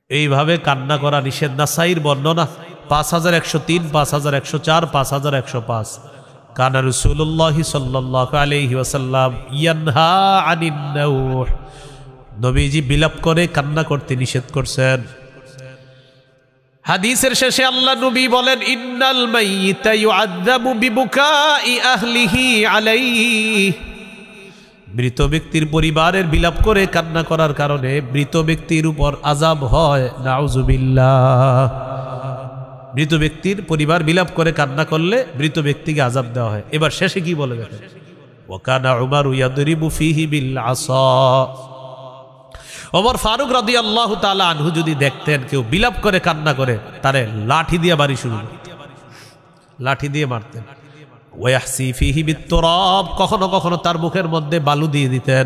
এইভাবে কান্না করা নিষেধ। নাসাইর বর্ণনা 5103, 5104, 5105। কানা রাসূলুল্লাহ সাল্লাল্লাহু আলাইহি ওয়াসাল্লাম ইয়ানহা আনিন নাউহ, নবীজি বিলাপ করে কান্না করতে নিষেধ করছেন। হাদিসের শেষে আল্লাহ নবী বলেন ইন্নাল মাইয়িতা ইউআযাবু বিবুকাই আহলিহি আলাইহি, মৃত ব্যক্তির পরিবারের বিলাপ করে কান্না করার কারণে মৃত ব্যক্তির উপর আযাব হয়। নাউযুবিল্লাহ। মৃত ব্যক্তির পরিবার বিলাপ করে কান্না করলে মৃত ব্যক্তিকে আযাব দেওয়া হয়। এবার শেষে কি বলে দেখেন, ওয়া কানা উমারু ইয়াদরিবু ফিহি বিল আসা। ওমর ফারুক রাদিয়াল্লাহু তাআলা আনহু যদি দেখতেন কেউ বিলাপ করে কান্না করে, তারে লাঠি দিয়ে বাড়ি শুরু করতেন, লাঠি দিয়ে মারতেন। ওয়াহসি ফিহি বিত-তুরাব, কখনো কখনো তার মুখের মধ্যে বালু দিয়ে দিতেন।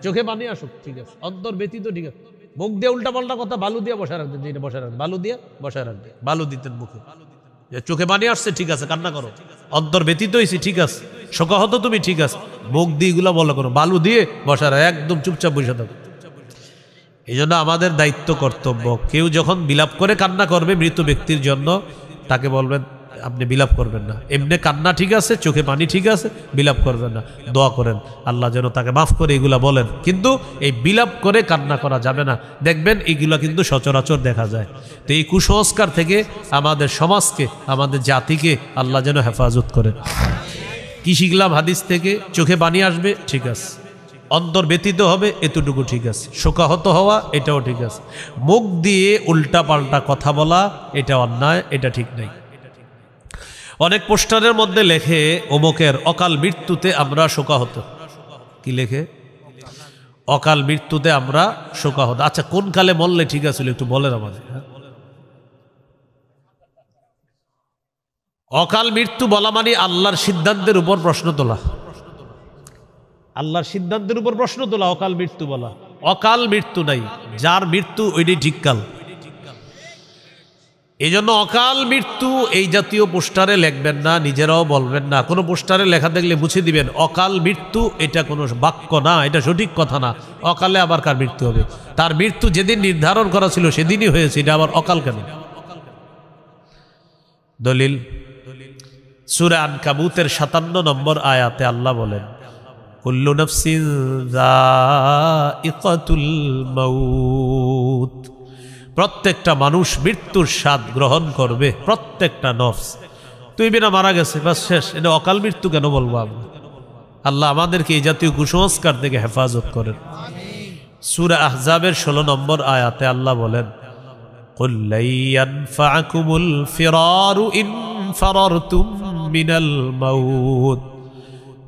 চোখে পানি আসুক ঠিক আছে, অন্তর ব্যতীত ঠিক আছে, মুখ দিয়ে উল্টা পাল্টা কথা বালু দিয়ে বসায় রাখতেন, যেটা বসায় রাখতেন বালু দিয়ে বসায় রাখতেন, বালু দিতেন মুখে। চোখে পানি আসছে ঠিক আছে, কান্না করো। অন্তর ব্যতীত হয়েছি ঠিক আছে, শোকাহত তুমি ঠিক আছে, মুখ দিয়ে এগুলো বলা করো, বালু দিয়ে বসায় রাখ, একদম চুপচাপ বসে থাকো। এই জন্য আমাদের দায়িত্ব, কর্তব্য, কেউ যখন বিলাপ করে কান্না করবে মৃত ব্যক্তির জন্য, তাকে বলবেন আপনি বিলাপ করবেন না, এমনি কান্না ঠিক আছে, চোখে পানি ঠিক আছে, বিলাপ করবেন না, দোয়া করেন আল্লাহ যেন তাকে মাফ করে, এগুলা বলেন। কিন্তু এই বিলাপ করে কান্না করা যাবে না। দেখবেন এগুলা কিন্তু সচরাচর দেখা যায়। তো এই কুসংস্কার থেকে আমাদের সমাজকে, আমাদের জাতিকে আল্লাহ যেন হেফাজত করেন। কি শিখলাম হাদিস থেকে? চোখে পানি আসবে ঠিক আছে, অন্তর ব্যতীত হবে এতটুকু ঠিক আছে, শোকাহত হওয়া এটাও ঠিক আছে, মুখ দিয়ে উল্টা পাল্টা কথা বলা এটা অন্যায়, এটা ঠিক নাই। অনেক পোস্টারের মধ্যে লেখে অমুকের অকাল মৃত্যুতে আমরা শোকাহত। কি লেখে? অকাল মৃত্যুতে আমরা শোকাহত। আচ্ছা কোন কালে মরলে ঠিক আছে একটু বলেন আমাদের। অকাল মৃত্যু বলা মানে আল্লাহর সিদ্ধান্তের উপর প্রশ্ন তোলা, আল্লাহর সিদ্ধান্তের উপর প্রশ্ন তোলা অকাল মৃত্যু বলা। অকাল মৃত্যু নাই, যার মৃত্যু ওইটাই ঠিককাল। এই জন্য অকাল মৃত্যু এই জাতীয় পোস্টারে লিখবেন না, নিজেরাও বলবেন না। কোনো পোস্টারে লেখা দেখলে মুছে দিবেন অকাল মৃত্যু, এটা কোনো বাক্য না, এটা সঠিক কথা না। অকালে আবার কার মৃত্যু হবে? তার মৃত্যু যেদিন নির্ধারণ করা ছিল সেদিনই হয়েছে, এটা আবার অকাল কেন? দলিল সূরা আনকাবুতের 57 নম্বর আয়াতে আল্লাহ বলেন কুল্লু নাফসিন যায়িকাতুল মাউত, প্রত্যেকটা মানুষ মৃত্যুর স্বাদ গ্রহণ করবে, প্রত্যেকটা নফস। তুই বিনা মারা গেছে বাস শেষ, এটা অকাল মৃত্যু কেন বলবো আমরা? আল্লাহ আমাদেরকে এই জাতীয় কুসংস্কার থেকে হেফাজত করেন। সূরা আহজাবের 16 নম্বর আয়াতে আল্লাহ বলেন কুল লা ইয়ানফাকুমুল ফিরারু ইন ফারারতুম মিনাল মাউত,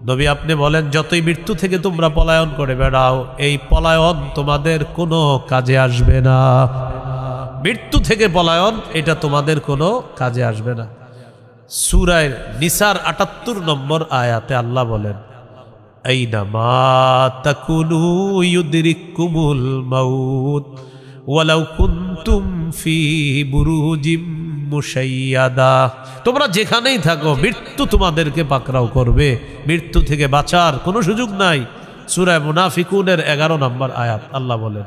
নবী আপনি বলেন যতই মৃত্যু থেকে তোমরা পলায়ন করে বেড়াও, এই পলায়ন তোমাদের কোনো কাজে আসবে না। মৃত্যু থেকে পলায়ন এটা তোমাদের কোনো কাজে আসবে না। সূরা নিসার 78 নম্বর আয়াতে আল্লাহ বলেন আইনামা তাকুনু ইউদরিকুমুল মাউত ওয়ালাউ কুনতুম ফি বুরুজিম মুশাইয়াদা। তোমরা যেখানেই থাকো মৃত্যু তোমাদেরকে পাকড়াও করবে, মৃত্যু থেকে বাঁচার কোনো সুযোগ নাই। সূরা মুনাফিকুনের 11 নম্বর আয়াত আল্লাহ বলেন,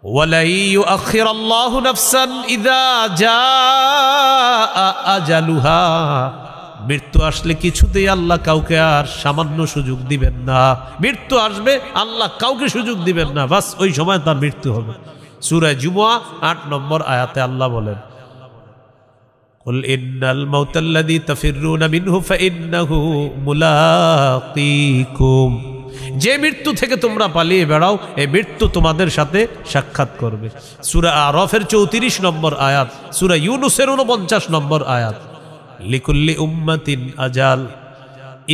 ওয়ালা ইউআখিরাল্লাহু নাফসান ইযা জাআ আজালুহা। মৃত্যু আসলে কিছুতেই আল্লাহ কাউকে আর সামান্য সুযোগ দিবেন না। মৃত্যু আসবে, আল্লাহ কাউকে সুযোগ দিবেন না, বাস ওই সময় তার মৃত্যু হবে। সূরা জুমুয়া 8 নম্বর আয়াতে আল্লাহ বলেন, কুল ইন্নাল মাউতাল্লাযী তাফিররুনা মিনহু ফাইন্নাহু মুলাকীকুম। যে মৃত্যু থেকে তোমরা পালিয়ে বেড়াও, এই মৃত্যু তোমাদের সাথে সাক্ষাৎ করবে। সূরা আরাফের 34 নম্বর আয়াত, সূরা ইউনূসের 49 নম্বর আয়াত, লিকুল্লি উম্মাতিন আজাল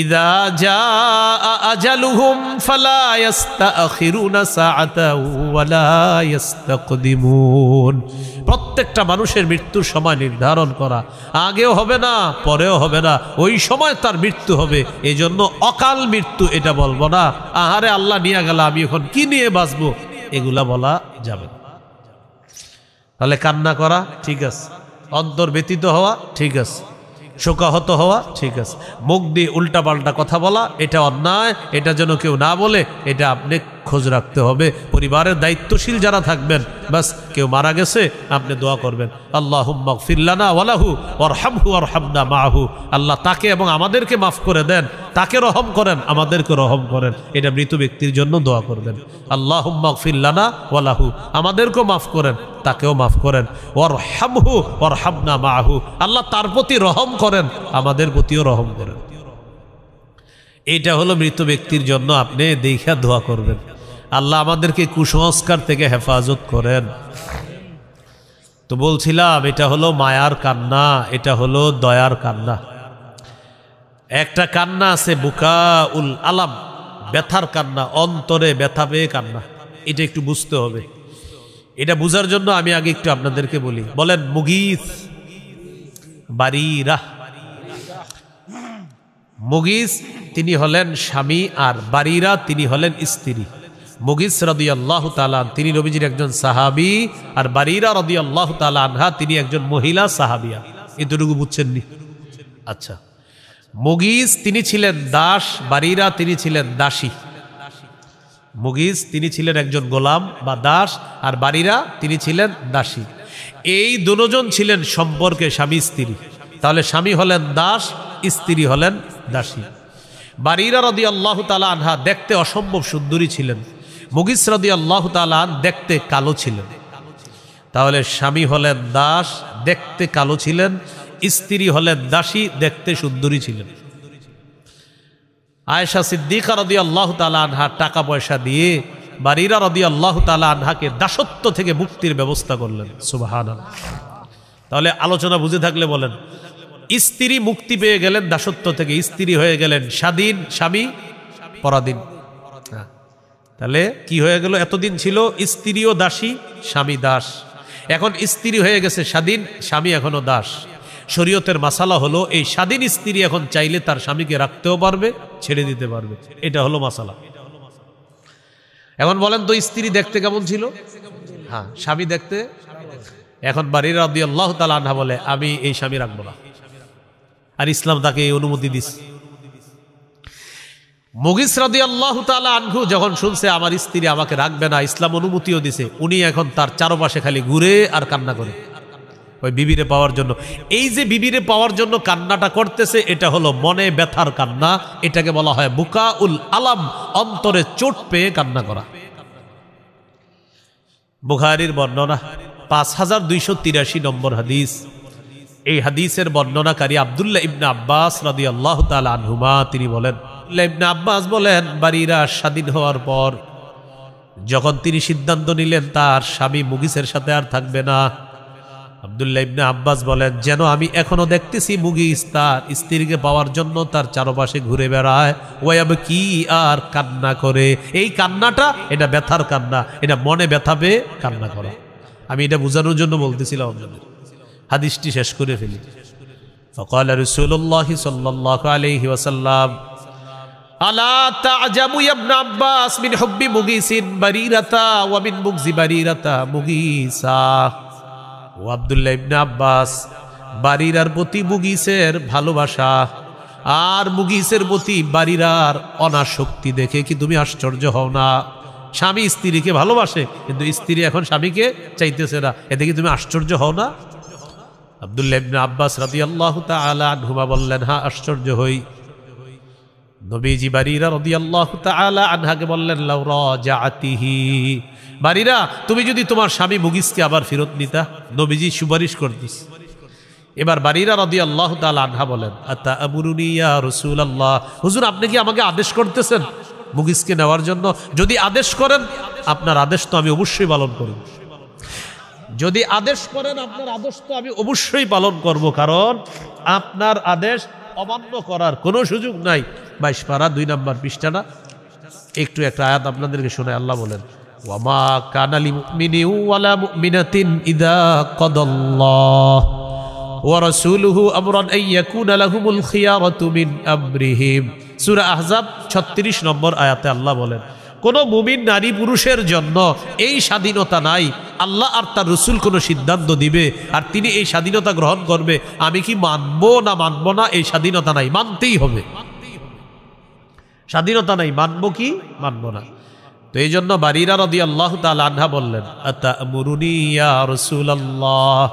ইযা জাআ আজালুহুম ফালা ইস্তাখিরুনা সাআতাও ওয়ালা ইস্তাকদিমুন। প্রত্যেকটা মানুষের মৃত্যুর সময় নির্ধারণ করা, আগেও হবে না পরেও হবে না, ওই সময় তার মৃত্যু হবে। এই জন্য অকাল মৃত্যু এটা বলবো না, আহারে আল্লাহ নিয়ে গেল আমি এখন কি নিয়ে বাঁচবো, এগুলা বলা যাবে না। তাহলে কান্না করা ঠিক আছে, অন্তর ব্যতীত হওয়া ঠিক আছে, শোকাহত হওয়া ঠিক আছে, মুখ দিয়ে উল্টাপাল্টা কথা বলা এটা অন্যায়, এটা যেন কেউ না বলে, এটা আপনি খোঁজ রাখতে হবে। পরিবারের দায়িত্বশীল যারা থাকবেন, বাস কেউ মারা গেছে আপনি দোয়া করবেন, আল্লাহুম্মা গফির লানা ওয়ালাহু ওয়ারহামহু ওয়ারহামনা মাআহু। আল্লাহ তাকে এবং আমাদেরকে মাফ করে দেন, তাকে রহম করেন, আমাদেরকে রহম করেন, এটা মৃত ব্যক্তির জন্য দোয়া করবেন। আল্লাহুম্মা গফির লানা ওয়ালাহু, আমাদেরকেও মাফ করেন, তাকেও মাফ করেন। ওয়ারহামহু ওয়ারহামনা মাআহু, আল্লাহ তার প্রতি রহম করেন, আমাদের প্রতিও রহম করেন। এটা হলো মৃত ব্যক্তির জন্য আপনি দেখা দোয়া করবেন, আল্লাহ আমাদেরকে কুসংস্কার থেকে হেফাজত করেন। তো বলছিলাম এটা হলো মায়ার কান্না, এটা হলো দয়ার কান্না। একটা কান্না আছে বুকাউল আলাম, ব্যথার কান্না, অন্তরে ব্যথা পেয়ে কান্না। এটা একটু বুঝতে হবে। এটা বুঝার জন্য আমি আগে একটু আপনাদেরকে বলি। বলেন মুগীস, বারিরা। মুগীস তিনি হলেন স্বামী, আর বারিরা তিনি হলেন স্ত্রী। মুগীস রাদিয়াল্লাহু তাআলা তিনি নবীজির একজন সাহাবী, আর বারিরা রাদিয়াল্লাহু তাআলা আনহা তিনি একজন মহিলা সাহাবিয়া। এতটুকু বুঝছেন নি? আচ্ছা, মুগীস তিনি ছিলেন দাস, বারিরা তিনি ছিলেন দাসী। মুগীস তিনি ছিলেন একজন গোলাম বা দাস, আর বারিরা তিনি ছিলেন দাসী। এই দুজন ছিলেন সম্পর্কে স্বামী স্ত্রী। তাহলে স্বামী হলেন দাস, স্ত্রী হলেন দাসী। বারিরা রাদিয়াল্লাহু তাআলা আনহা দেখতে অসম্ভব সুন্দরী ছিলেন, মুগীস রাদিয়াল্লাহু তাআলা দেখতে কালো ছিলেন। তাহলে স্বামী হলেন দাস, দেখতে কালো ছিলেন, স্ত্রী হলেন দাসী, দেখতে সুন্দরী ছিলেন। আয়েশা সিদ্দিকা রাদিয়াল্লাহু তাআলা আনহা টাকা পয়সা দিয়ে বারিরা রাদিয়াল্লাহু তাআলা আনহাকে দাসত্ব থেকে মুক্তির ব্যবস্থা করলেন। সুবহানাল্লাহ। তাহলে আলোচনা বুঝে থাকলে বলেন, স্ত্রী মুক্তি পেয়ে গেলেন দাসত্ব থেকে, স্ত্রী হয়ে গেলেন স্বাধীন, স্বামী পরাধীন। তাহলে কি হয়ে গেল? এতদিন ছিল স্ত্রীও দাসী, স্বামী দাস, এখন স্ত্রী হয়ে গেছে স্বাধীন, স্বামী এখনো দাস। শরীয়তের মাসালা হলো এই স্বাধীন স্ত্রী এখন চাইলে তার স্বামীকে রাখতেও পারবে, ছেড়ে দিতে পারবে। এটা হলো মাসালা। এখন বলেন তো স্ত্রী দেখতে কেমন ছিল? হ্যাঁ, স্বামী দেখতে। এখন বারিরা রাদিয়াল্লাহু তাআলা আনহা বলে আমি এই স্বামী রাখবো না, আর ইসলাম তাকে এই অনুমতি দিচ্ছে। মুগীস রাদিয়াল্লাহু তাআলা আনহু যখন শুনছে আমার স্ত্রী আমাকে রাখবে না, ইসলাম অনুমতিও দিছে, উনি এখন তার চারপাশে খালি ঘুরে আর কান্না করে ওই বিবিরে পাওয়ার জন্য। এই যে বিবিরে পাওয়ার জন্য কান্নাটা করতেছে, এটা হলো মনে ব্যথার কান্না। এটাকে বলা হয় বুকাউল আলাম, অন্তরে চোট পেয়ে কান্না করা। বুখারীর বর্ণনা 5283 নম্বর হাদিস। এই হাদিসের বর্ণনাকারী আব্দুল্লাহ ইবনে আব্বাস রাদিয়াল্লাহু তাআলা আনহুমা তিনি বলেন, আব্দুল্লাহ ইবনে আব্বাস বলেন বারিরা স্বাধীন হওয়ার পর যখন তিনি সিদ্ধান্ত নিলেন তার স্বামী মুগীসের সাথে আর থাকবে না, আব্দুল্লাহ ইবনে আব্বাস বলেন যেন আমি এখনো দেখতেছি মুগীস তার স্ত্রীকে পাওয়ার জন্য তার চারপাশে ঘুরে বেড়ায়, ওয়াবকি আর কান্না করে। এই কান্নাটা এটা ব্যথার কান্না, এটা মনে ব্যথা পেয়ে কান্না করা। আমি এটা বোঝানোর জন্য বলতেছিলাম আপনাদের। হাদিসটি শেষ করে ফেলি। ফাকাল রাসূলুল্লাহ সাল্লাল্লাহু আলাইহি ওয়াসাল্লাম, আলা তা'জাবু ইয়া ইবনে আব্বাস মিন হুব্বি মুগিসিন বারিরাতা ওয়া মিন মুগজি বারিরাতা মুগিসা। ও আব্দুল্লাহ ইবনে আব্বাস, বারিরার প্রতি মুগিসের ভালোবাসা আর মুগিসের প্রতি বারিরার অনাসক্তি দেখে কি তুমি আশ্চর্য হও না? স্বামী স্ত্রীকে ভালোবাসে কিন্তু স্ত্রী এখন স্বামীকে চাইতেছে না, এতে কি তুমি আশ্চর্য হও না? আব্দুল্লাহ ইবনে আব্বাস রাদিয়াল্লাহু তাআলা আনহুমা বললেন, হ্যাঁ আশ্চর্য হই। নবীজি বারিরা রাদিয়াল্লাহু তাআলা আনহাকে বললেন, লাউ রাজাআতিহি, বারিরা তুমি যদি তোমার স্বামী মুগিসকে আবার ফেরত নিতা। নবীজি সুপারিশ করতেছে। এবার বারিরা রাদিয়াল্লাহু তাআলা আনহা বলেন, আতা'মুরুনি ইয়া রাসূলুল্লাহ, হুজুর আপনি কি আমাকে আদেশ করতেছেন মুগিসকে নেওয়ার জন্য? যদি আদেশ করেন আপনার আদেশ তো আমি অবশ্যই পালন করব। যদি আদেশ করেন আপনার আদেশ তো আমি অবশ্যই পালন করব, কারণ আপনার আদেশ অমান্য করার কোনো সুযোগ নাই। 22 পারা 2 নম্বর পৃষ্ঠা না, একটু একটা আয়াত আপনাদেরকে শোনায়। আল্লাহ বলেন, ওয়ামা কানা লিমুমিনিন ওয়ালা মুমিনাতিন ইযা কাদাল্লাহু ওয়া রাসূলুহু আমরান আইয়াকুনা লাহুমুল খিয়ারাতু মিন আমরিহিম। সূরা আহজাব 36 নম্বর আয়াতে আল্লাহ বলেন, কোন মুমিন নারী পুরুষের জন্য এই স্বাধীনতা নাই, আল্লাহ আর তার রাসূল কোনো সিদ্ধান্ত দিবে আর তিনি এই স্বাধীনতা গ্রহণ করবে, আমি কি মানবো না মানবো না, এই স্বাধীনতা নাই, মানতেই হবে। স্বাধীনতা নাই, মানবো কি মানবো না। তো এই জন্য বারিরা রাদিয়াল্লাহু তাআলা আনহা বললেন, আতা'মুরুনি ইয়া রাসূলুল্লাহ,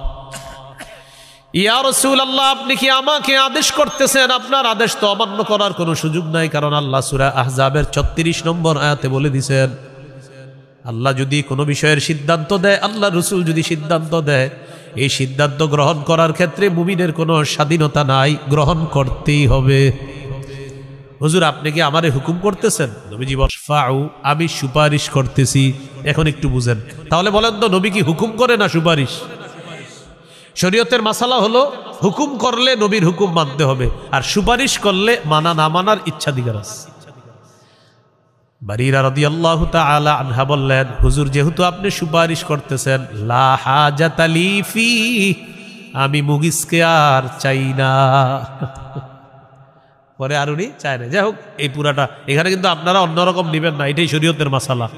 ইয়া রাসূলুল্লাহ আপনি কি আমাকে আদেশ করতেছেন? আপনার আদেশ তো অমান্য করার কোনো সুযোগ নাই, কারণ আল্লাহ সূরা আহজাবের 36 নম্বর আয়াতে বলে দিয়েছেন, আল্লাহ যদি কোনো বিষয়ের সিদ্ধান্ত দেয়, আল্লাহ রাসূল যদি সিদ্ধান্ত দেয়, এই সিদ্ধান্ত গ্রহণ করার ক্ষেত্রে মুমিনের কোনো স্বাধীনতা নাই, গ্রহণ করতেই হবে। হুজুর আপনি কি আমারে হুকুম করতেছেন? নবীজি বসফাউ, আমি সুপারিশ করতেছি। এখন একটু বুঝেন, তাহলে বলেন তো নবী কি হুকুম করে না সুপারিশ? শরীয়তের মাসালা হলো হুকুম করলে নবীর হুকুম মানতে হবে, আর সুপারিশ করলে মানা না মানার ইচ্ছাধিকার আছে। বারিরা রাদিয়াল্লাহু তাআলা আনহা বললেন, হুজুর যেহেতু আপনি সুপারিশ করতেছেন, লা হাজাতা লি ফি, আমি মুগিসকে আর চাই না। পরে আর উনি চায় না। যাই হোক, এই পুরাটা এখানে কিন্তু আপনারা অন্যরকম নেবেন না, এটাই শরীয়তের মাসালা।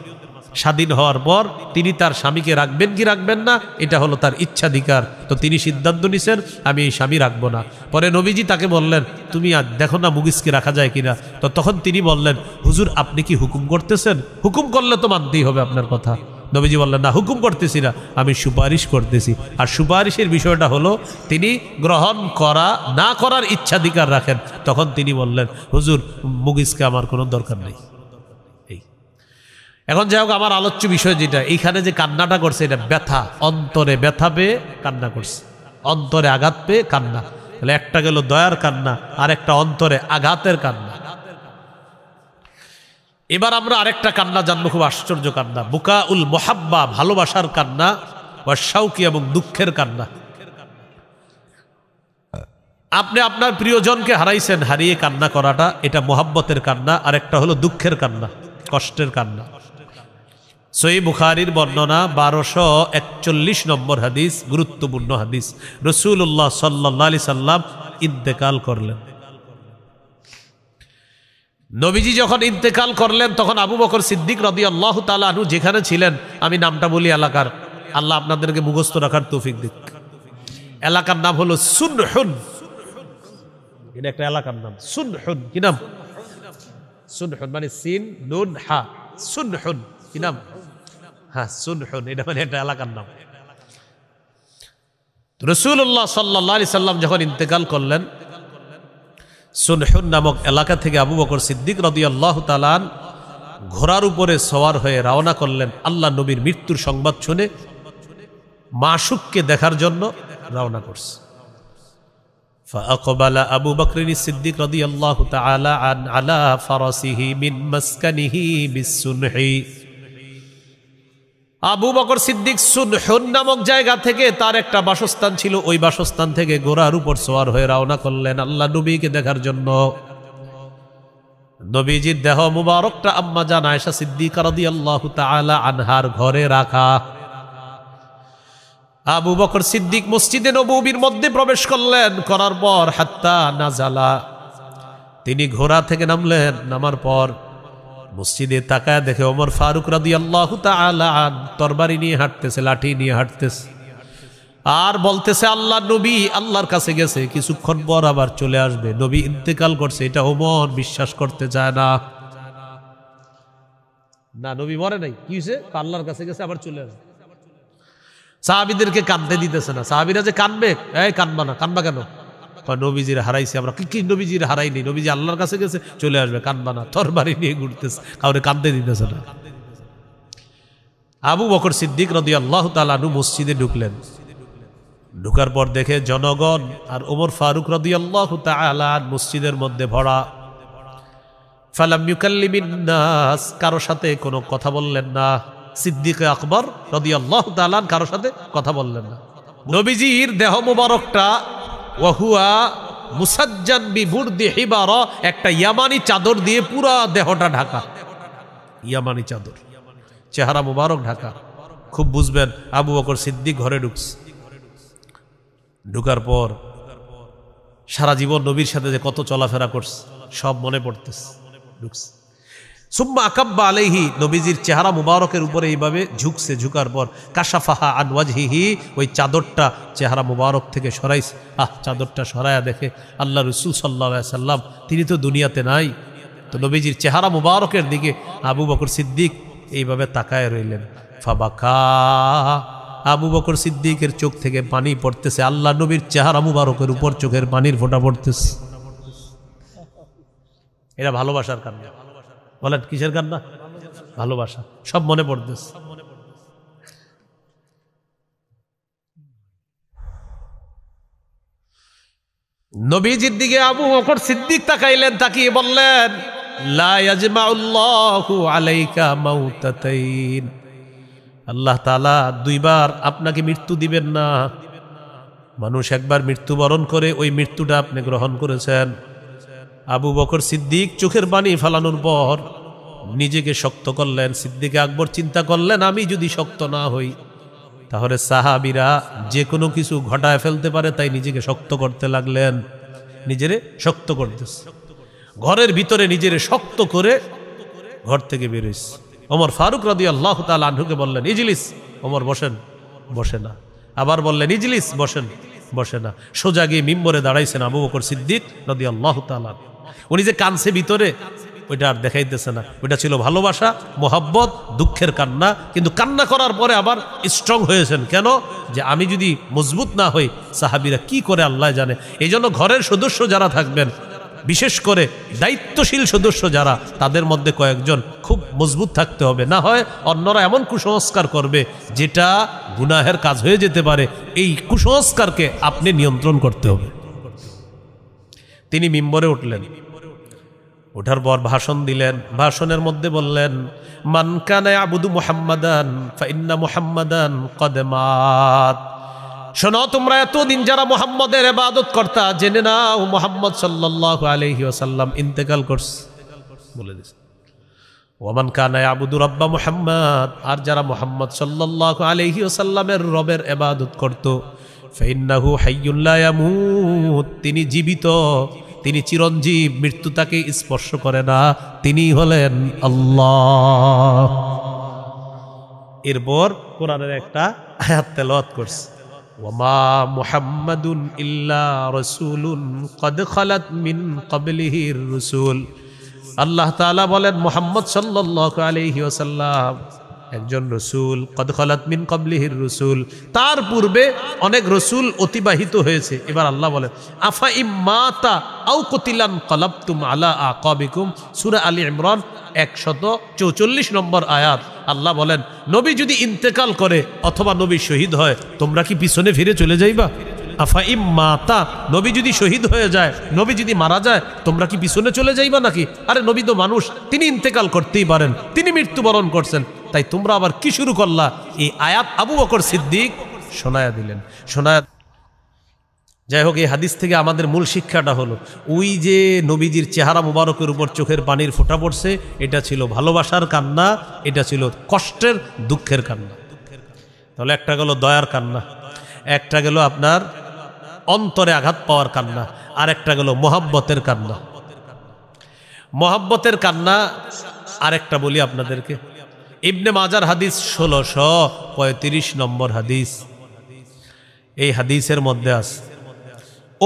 স্বাধীন হওয়ার পর তিনি তার স্বামীকে রাখবেন কি রাখবেন না, এটা হলো তার ইচ্ছাধিকার। তো তিনি সিদ্ধান্ত নিছেন আমি এই স্বামী রাখবো না। পরে নবীজি তাকে বললেন, তুমি দেখো না মুগিসকে রাখা যায় কিনা। তো তখন তিনি বললেন, হুজুর আপনি কি হুকুম করতেছেন? হুকুম করলে তো মানতেই হবে আপনার কথা। নবীজি বললেন, না হুকুম করতেছি না, আমি সুপারিশ করতেছি। আর সুপারিশের বিষয়টা হলো তিনি গ্রহণ করা না করার ইচ্ছাধিকার রাখেন। তখন তিনি বললেন, হুজুর মুগিসকে আমার কোনো দরকার নেই। এখন যাই হোক, আমার আলোচ্য বিষয় যেটা, এইখানে যে কান্নাটা করছে এটা ব্যথা, অন্তরে ব্যথা পেয়ে কান্না করছে, অন্তরে আঘাত পেয়ে কান্না। তাহলে একটা গেল দয়ার কান্না, আর একটা অন্তরে আঘাতের কান্না। এবার আমরা আরেকটা কান্না জানবো, খুব আশ্চর্য কান্না, বুকাউল মুহাব্বা, ভালোবাসার কান্না, ওয়া শাউকি, এবং দুঃখের কান্না। আপনি আপনার প্রিয়জনকে হারাইছেন, হারিয়ে কান্না করাটা এটা মুহাব্বতের কান্না, আর একটা হলো দুঃখের কান্না, কষ্টের কান্না। সহিহ বুখারীর বর্ণনা 1241 নম্বর হাদিস, গুরুত্বপূর্ণ হাদিস। রাসূলুল্লাহ সাল্লাল্লাহু আলাইহি সাল্লাম ইন্তেকাল করলেন। নবীজি যখন ইন্তেকাল করলেন তখন আবু বকর সিদ্দিক রাদিয়াল্লাহু তাআলা আনহু যেখানে ছিলেন, আমি নামটা বলি এলাকার, আল্লাহ আপনাদেরকে মুখস্থ রাখার তৌফিক দিক। এলাকার নাম হলো সুনহুন, এটা একটা এলাকার নাম। সুনহুন কি নাম? সুনহুন মানে সিন নুন হা, সুনহুন কি নাম? হ্যাঁ সুনহুন, এটা মানে একটা এলাকার নাম। রাসূলুল্লাহ সাল্লাল্লাহু আলাইহি সাল্লাম যখন ইন্তেকাল করলেন, সুনহুন নামক এলাকা থেকে আবু বকর সিদ্দিক রাদিয়াল্লাহু তাআলা ঘোড়ার উপরে সওয়ার হয়ে রওনা করলেন। আল্লাহ নবীর মৃত্যুর সংবাদ শুনে মাশুককে দেখার জন্য রওনা করছে। فأقبل أبو بكر الصديق رضي الله تعالى عنه على فرسه من مسكنه بالسنح। আবু বকর সিদ্দিক সুনহুন নামক জায়গা থেকে, তার একটা বাসস্থান ছিল, ওই বাসস্থান থেকে ঘোড়ার উপর সওয়ার হয়ে রওনা করলেন আল্লাহ নবীকে দেখার জন্য। নবীজির দেহ মুবারকটা আম্মা জান আয়েশা সিদ্দিকা রাদিয়াল্লাহু তাআলা আনহার ঘরে রাখা। আবু বকর সিদ্দিক মসজিদে নববীর মধ্যে প্রবেশ করলেন, করার পর হাত্তা নাজালা, তিনি ঘোড়া থেকে নামলেন, নামার পর মসজিদে তাকায় দেখে ওমর ফারুক রাদিয়াল্লাহু তাআলা তরবারি নিয়ে হাঁটতেছে, লাঠি নিয়ে হাঁটতেছে, আর বলতেছে আল্লাহ নবী আল্লাহর কাছে গেছে, কিছুক্ষণ পর আবার চলে আসবে, নবী ইন্তেকাল করছে। এটা ওমর বিশ্বাস করতে চায় না। না, নবী মরে নাই, কি হয়েছে? আল্লাহর কাছে গেছে, আবার চলে আসবে। সাহাবীদেরকে কাঁদতে দিতেছে না। সাহাবীরা যে কাঁদবে, এই কাঁদবা না। কাঁদবা কেন? নবীজির হারাইছে আমরা। কি নবীজির হারাইনি, নবীজি আল্লাহর কাছে গেছে, চলে আসবে, কাঁদবা না। তরবারি নিয়ে ঘুরতেছে, কাউরে কাঁদতে দিতেছে না। আবু বকর সিদ্দিক রাদিয়াল্লাহু তাআলা আনহু মসজিদে ঢুকলেন। ঢুকার পর দেখে জনগণ আর ওমর ফারুক রাদিয়াল্লাহু তাআলা মসজিদের মধ্যে ভরা। ফালাম ইউকাল্লিমিন নাস, কারো সাথে কোনো কথা বললেন না। সিদ্দিক আকবর রাদিয়াল্লাহু তাআলা কারো সাথে কথা বললেন না। নবীজির দেহ মোবারকটা ওয়াহুয়া মুসাজ্জান বিবুরদি হিবারা, একটা ইয়ামানি চাদর দিয়ে পুরা দেহটা ঢাকা। ইয়ামানি চাদর, চেহারা মোবারক ঢাকা। খুব বুঝবেন, আবু বকর সিদ্দিক ঘরে ঢুকছে। ঢুকার পর সারা জীবন নবীর সাথে যে কত চলাফেরা করছে সব মনে পড়তেছে। ঢুকছে, সুম্মা আকাব্বা আলাইহি, নবীজির চেহারা মুবারকের উপরে এইভাবে ঝুঁকছে। ঝুঁকার পর কাশাফাহা আন ওয়াজহিহি, ওই চাদরটা চেহারা মুবারক থেকে সরাইছে। চাদরটা সরায়া দেখে আল্লাহ রাসূল সাল্লাল্লাহু আলাইহি সাল্লাম তিনি তো দুনিয়াতে নাই। তো নবীজির চেহারা মুবারকের দিকে আবু বকর সিদ্দিক এইভাবে তাকায় রইলেন। ফাবাকা, আবু বকর সিদ্দিকের চোখ থেকে পানি পড়তেছে। আল্লাহ নবীর চেহারা মুবারকের উপর চোখের পানির ফোঁটা পড়তেছে। এটা ভালোবাসার কান্না। বলেন কিসের কান্না? ভালোবাসা, সব মনে পড়তেছে। নবীজির দিকে আবু বকর সিদ্দিক তাকাইলেন, তাকিয়ে বললেন, লা ইয়াজমাউল্লাহু আলাইকা মাউতাতাইন, আল্লাহ তাআলা দুইবার আপনাকে মৃত্যু দিবেন না। মানুষ একবার মৃত্যুবরণ করে, ওই মৃত্যুটা আপনি গ্রহণ করেছেন। আবু বকর সিদ্দিক চোখের পানি ফালানোর পর নিজেকে শক্ত করলেন। সিদ্দিক আকবর চিন্তা করলেন, আমি যদি শক্ত না হই তাহলে সাহাবীরা যে কোনো কিছু ঘটায় ফেলতে পারে, তাই নিজেকে শক্ত করতে লাগলেন। নিজেরে শক্ত করতেছে, ঘরের ভিতরে নিজেরে শক্ত করে ঘর থেকে বেরোইছে। ওমর ফারুক রাদিয়াল্লাহু তাআলা আনহুকে বললেন, ইজলিস। ওমর বসেন, বসে না। আবার বললেন, ইজলিস, বসেন, বসে না। সোজা গিয়ে মিম্বরে দাঁড়াইছেন আবু বকর সিদ্দিক রাদিয়াল্লাহু তাআলা। উনি যে কানছে ভিতরে, ওইটা আর দেখাইতেছে না। ওইটা ছিল ভালোবাসা, মোহাব্বত, দুঃখের কান্না। কিন্তু কান্না করার পরে আবার স্ট্রং হয়েছেন। কেন? যে আমি যদি মজবুত না হই, সাহাবীরা কি করে আল্লাহ জানে। এই জন্য ঘরের সদস্য যারা থাকবেন, বিশেষ করে দায়িত্বশীল সদস্য যারা, তাদের মধ্যে কয়েকজন খুব মজবুত থাকতে হবে। না হয় অন্যরা এমন কুসংস্কার করবে যেটা গুনাহের কাজ হয়ে যেতে পারে। এই কুসংস্কারকে আপনি নিয়ন্ত্রণ করতে হবে। তিনি মিম্বরে উঠলেন। ওঠার পর ভাষণ দিলেন। ভাষণের মধ্যে বললেন, মান কানা ইয়াবুদু মুহাম্মাদান ফাইন্না মুহাম্মাদান ক্বাদ মাত। শোনো, তোমরা এতদিন যারা মুহাম্মদের ইবাদত করতা, জেনে নাও মুহাম্মদ সাল্লাল্লাহু আলাইহি ওয়াসাল্লাম ইন্তেকাল করছে, বলে দিয়েছে। ওয়ামান কানা ইয়াবুদু রাব্বা মুহাম্মদ, আর যারা মুহাম্মদ সাল্লাল্লাহু আলাইহি ওয়াসাল্লামের রবের ইবাদত করত, ফাইন্নাহু হাইয়্যুন লা ইয়ামুত, তিনি জীবিত, তিনি চিরঞ্জীব, মৃত্যু তাকে স্পর্শ করে না, তিনি হলেন আল্লাহ। এরপর কোরআনের একটা আয়াত তেলাওয়াত করছে, ওয়ামা মুহাম্মাদুন ইল্লা রাসূলুন ক্বাদ খালাত মিন ক্বাবলিহির রাসূল। আল্লাহ তাআলা বলেন, মুহাম্মদ সাল্লাল্লাহু আলাইহি ওয়াসাল্লাম একজন রসুল, ক্বাদ খালাত মিন ক্বাবলিহির রাসূল, তার পূর্বে অনেক রসুল অতিবাহিত হয়েছে। এবার আল্লাহ বলেন, আফা ইম্মাতা আও কুতিলান ক্বালাবতুম আলা আকাবিকুম, সূরা আলী ইমরান 144 নম্বর আয়াত। আল্লাহ বলেন, নবী যদি ইন্তেকাল করে অথবা নবী শহীদ হয়, তোমরা কি পিছনে ফিরে চলে যাইবা? আফা ইম্মাতা, নবী যদি শহীদ হয়ে যায়, নবী যদি মারা যায়, তোমরা কি পিছনে চলে যাইবা নাকি? আরে নবী তো মানুষ, তিনি ইন্তেকাল করতেই পারেন, তিনি মৃত্যুবরণ করছেন, তাই তোমরা আবার কি শুরু করলা? এই আয়াত আবু বকর সিদ্দিক শোনায়া দিলেন। শোনায়া, যাই হোক, এই হাদিস থেকে আমাদের মূল শিক্ষাটা হলো, ওই যে নবীজির চেহারা মুবারকের উপর চোখের পানির ফোঁটা পড়ছে, এটা ছিল ভালোবাসার কান্না, এটা ছিল কষ্টের, দুঃখের কান্না। তাহলে একটা গেল দয়ার কান্না, একটা গেল আপনার অন্তরে আঘাত পাওয়ার কান্না, আর একটা গেল মোহাব্বতের কান্না। মহব্বতের কান্না আরেকটা বলি আপনাদেরকে, ইবনে মাজার হাদিস 1635 নম্বর হাদিস। এই হাদিসের মধ্যে আছে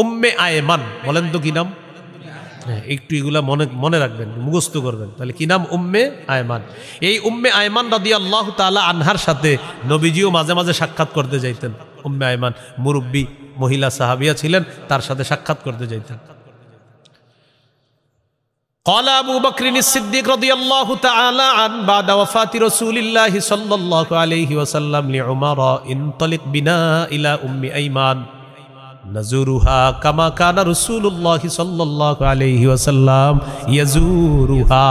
উম্মে আয়মান, বলেন তো কি নাম? একটু এগুলা মনে রাখবেন, মুখস্থ করবেন, তাহলে কি নাম? উম্মে আয়মান। এই উম্মে আয়মান রাদিয়াল্লাহু তাআলা আনহার সাথে নবীজিও মাঝে মাঝে সাক্ষাৎ করতে যাইতেন। উম্মে আয়মান মুরব্বী মহিলা সাহাবিয়া ছিলেন, তার সাথে সাক্ষাৎ করতে যাইতেন। قال أبو بكر الصديق رضي الله تعالى عنه بعد وفاة رسول الله صلى الله عليه وسلم لعمر انطلق بنا إلى أم أيمان نزورها كما كان رسول الله صلى الله عليه وسلم يزورها।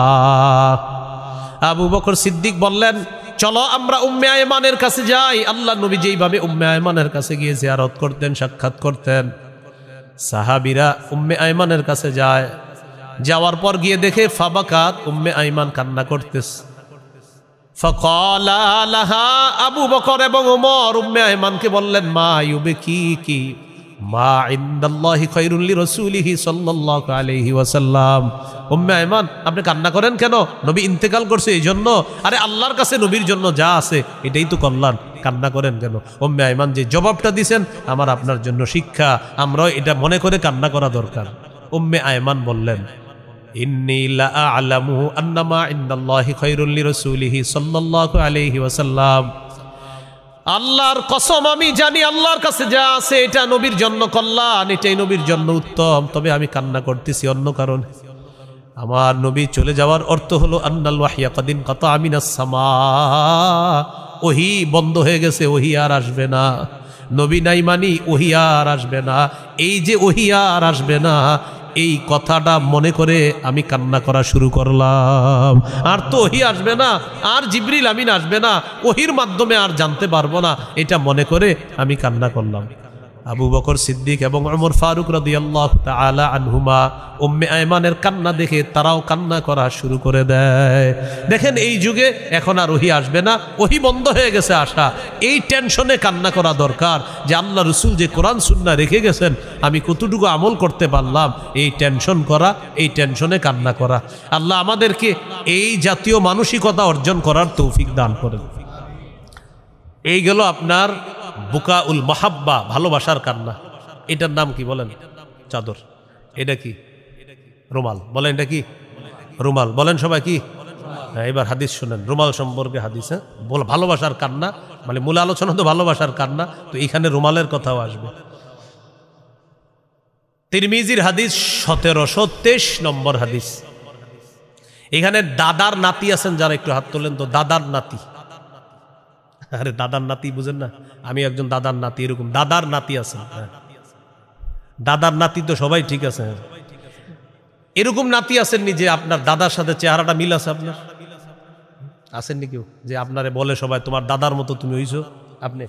আবু বকর সিদ্দিক বললেন, চলো আমরা উম্মে আয়মানের কাছে যাই। আল্লাহ নবী যেইভাবে উম্মে আয়মানের কাছে গিয়ে জিয়ারত করতেন, সাক্ষাৎ করতেন, সাহাবীরা উম্মে আয়মানের কাছে যায়। যাওয়ার পর গিয়ে দেখে ফাবাকাত, উম্মে আয়মান কান্না করতেছে। ফাকালা লাহা, আবু বকর এবং ওমর উম্মে আয়মানকে বললেন, মা ইউবকি, মা ইনদাল্লাহি খায়রুল লিরাসূলিহি সাল্লাল্লাহু আলাইহি ওয়াসাল্লাম। উম্মে আয়মান, আপনি কান্না করেন কেন? নবী ইন্তেকাল করছে এই জন্য? আরে আল্লাহর কাছে নবীর জন্য যা আছে এটাই তো কল্যাণ, কান্না করেন কেন? উম্মে আয়মান যে জবাবটা দিয়েছেন, আমার আপনার জন্য শিক্ষা, আমরাও এটা মনে করে কান্না করা দরকার। উম্মে আয়মান বললেন, ইন্নী লা আ'লামু আন্না মা ইনদাল্লাহি খায়রুল লিরাসূলিহি সাল্লাল্লাহু আলাইহি ওয়াসাল্লাম। আল্লাহর কসম, আমি জানি আল্লাহর কাছে যা আছে এটা নবীর জন্য কল্যাণ, এটাই নবীর জন্য উত্তম। তবে আমি কান্না করতেছি অন্য কারণে। আমার নবী চলে যাওয়ার অর্থ হলো আন্নাল ওয়াহইয়া কদ ইনকাতা মিনাস সামা, ওহী বন্ধ হয়ে গেছে, ওহী আর আসবে না। নবী নাই মানি ওহী আর আসবে না। এই যে ওহী আর আসবে না, এই কথাটা মনে করে আমি কান্না করা শুরু করলাম। আর তো ওহী আসবে না, আর জিবরিল আমিন আসবে না, ওহীর মাধ্যমে আর জানতে পারবো না, এটা মনে করে আমি কান্না করলাম। আবু বকর সিদ্দিক এবং ওমর ফারুক রাদিয়াল্লাহু তাআলা আনহুমা উম্মে আয়মানের কান্না দেখে তারাও কান্না করা শুরু করে দেয়। দেখেন, এই যুগে এখন আর ওহী আসবে না, ওহী বন্ধ হয়ে গেছে আসা। এই টেনশনে কান্না করা দরকার যে আল্লাহ রসুল যে কোরআন সুন্নাহ রেখে গেছেন, আমি কতটুকু আমল করতে পারলাম, এই টেনশন করা, এই টেনশনে কান্না করা। আল্লাহ আমাদেরকে এই জাতীয় মানসিকতা অর্জন করার তৌফিক দান করেন। এই গেল আপনার বুকাউল মাহাব্বা, ভালোবাসার কান্না। এটার নাম কি বলেন? চাদর। এটা কি? রুমাল। বলেন এটা কি? রুমাল। বলেন সবাই কি? হ্যাঁ, এবার হাদিস শুনেন, রুমাল সম্পর্কে হাদিস। ভালোবাসার কান্না মানে মূল আলোচনা তো ভালোবাসার কান্না, তো এখানে রুমালের কথাও আসবে। তিরমিজির হাদিস 1723 নম্বর হাদিস। এখানে দাদার নাতি আছেন যারা, একটু হাত তোলেন তো। দাদার নাতি, আরে দাদার নাতি বুঝেন না? আমি একজন দাদার নাতি, এরকম দাদার নাতি আছেন? হ্যাঁ, দাদার নাতি তো সবাই ঠিক আছে। এরকম নাতি আছেননি যে আপনার দাদার সাথে চেহারাটা মিল আছে? আপনার আছেননি কেউ যে আপনারে বলে সবাই তোমার দাদার মতো তুমি হইছো আপনি?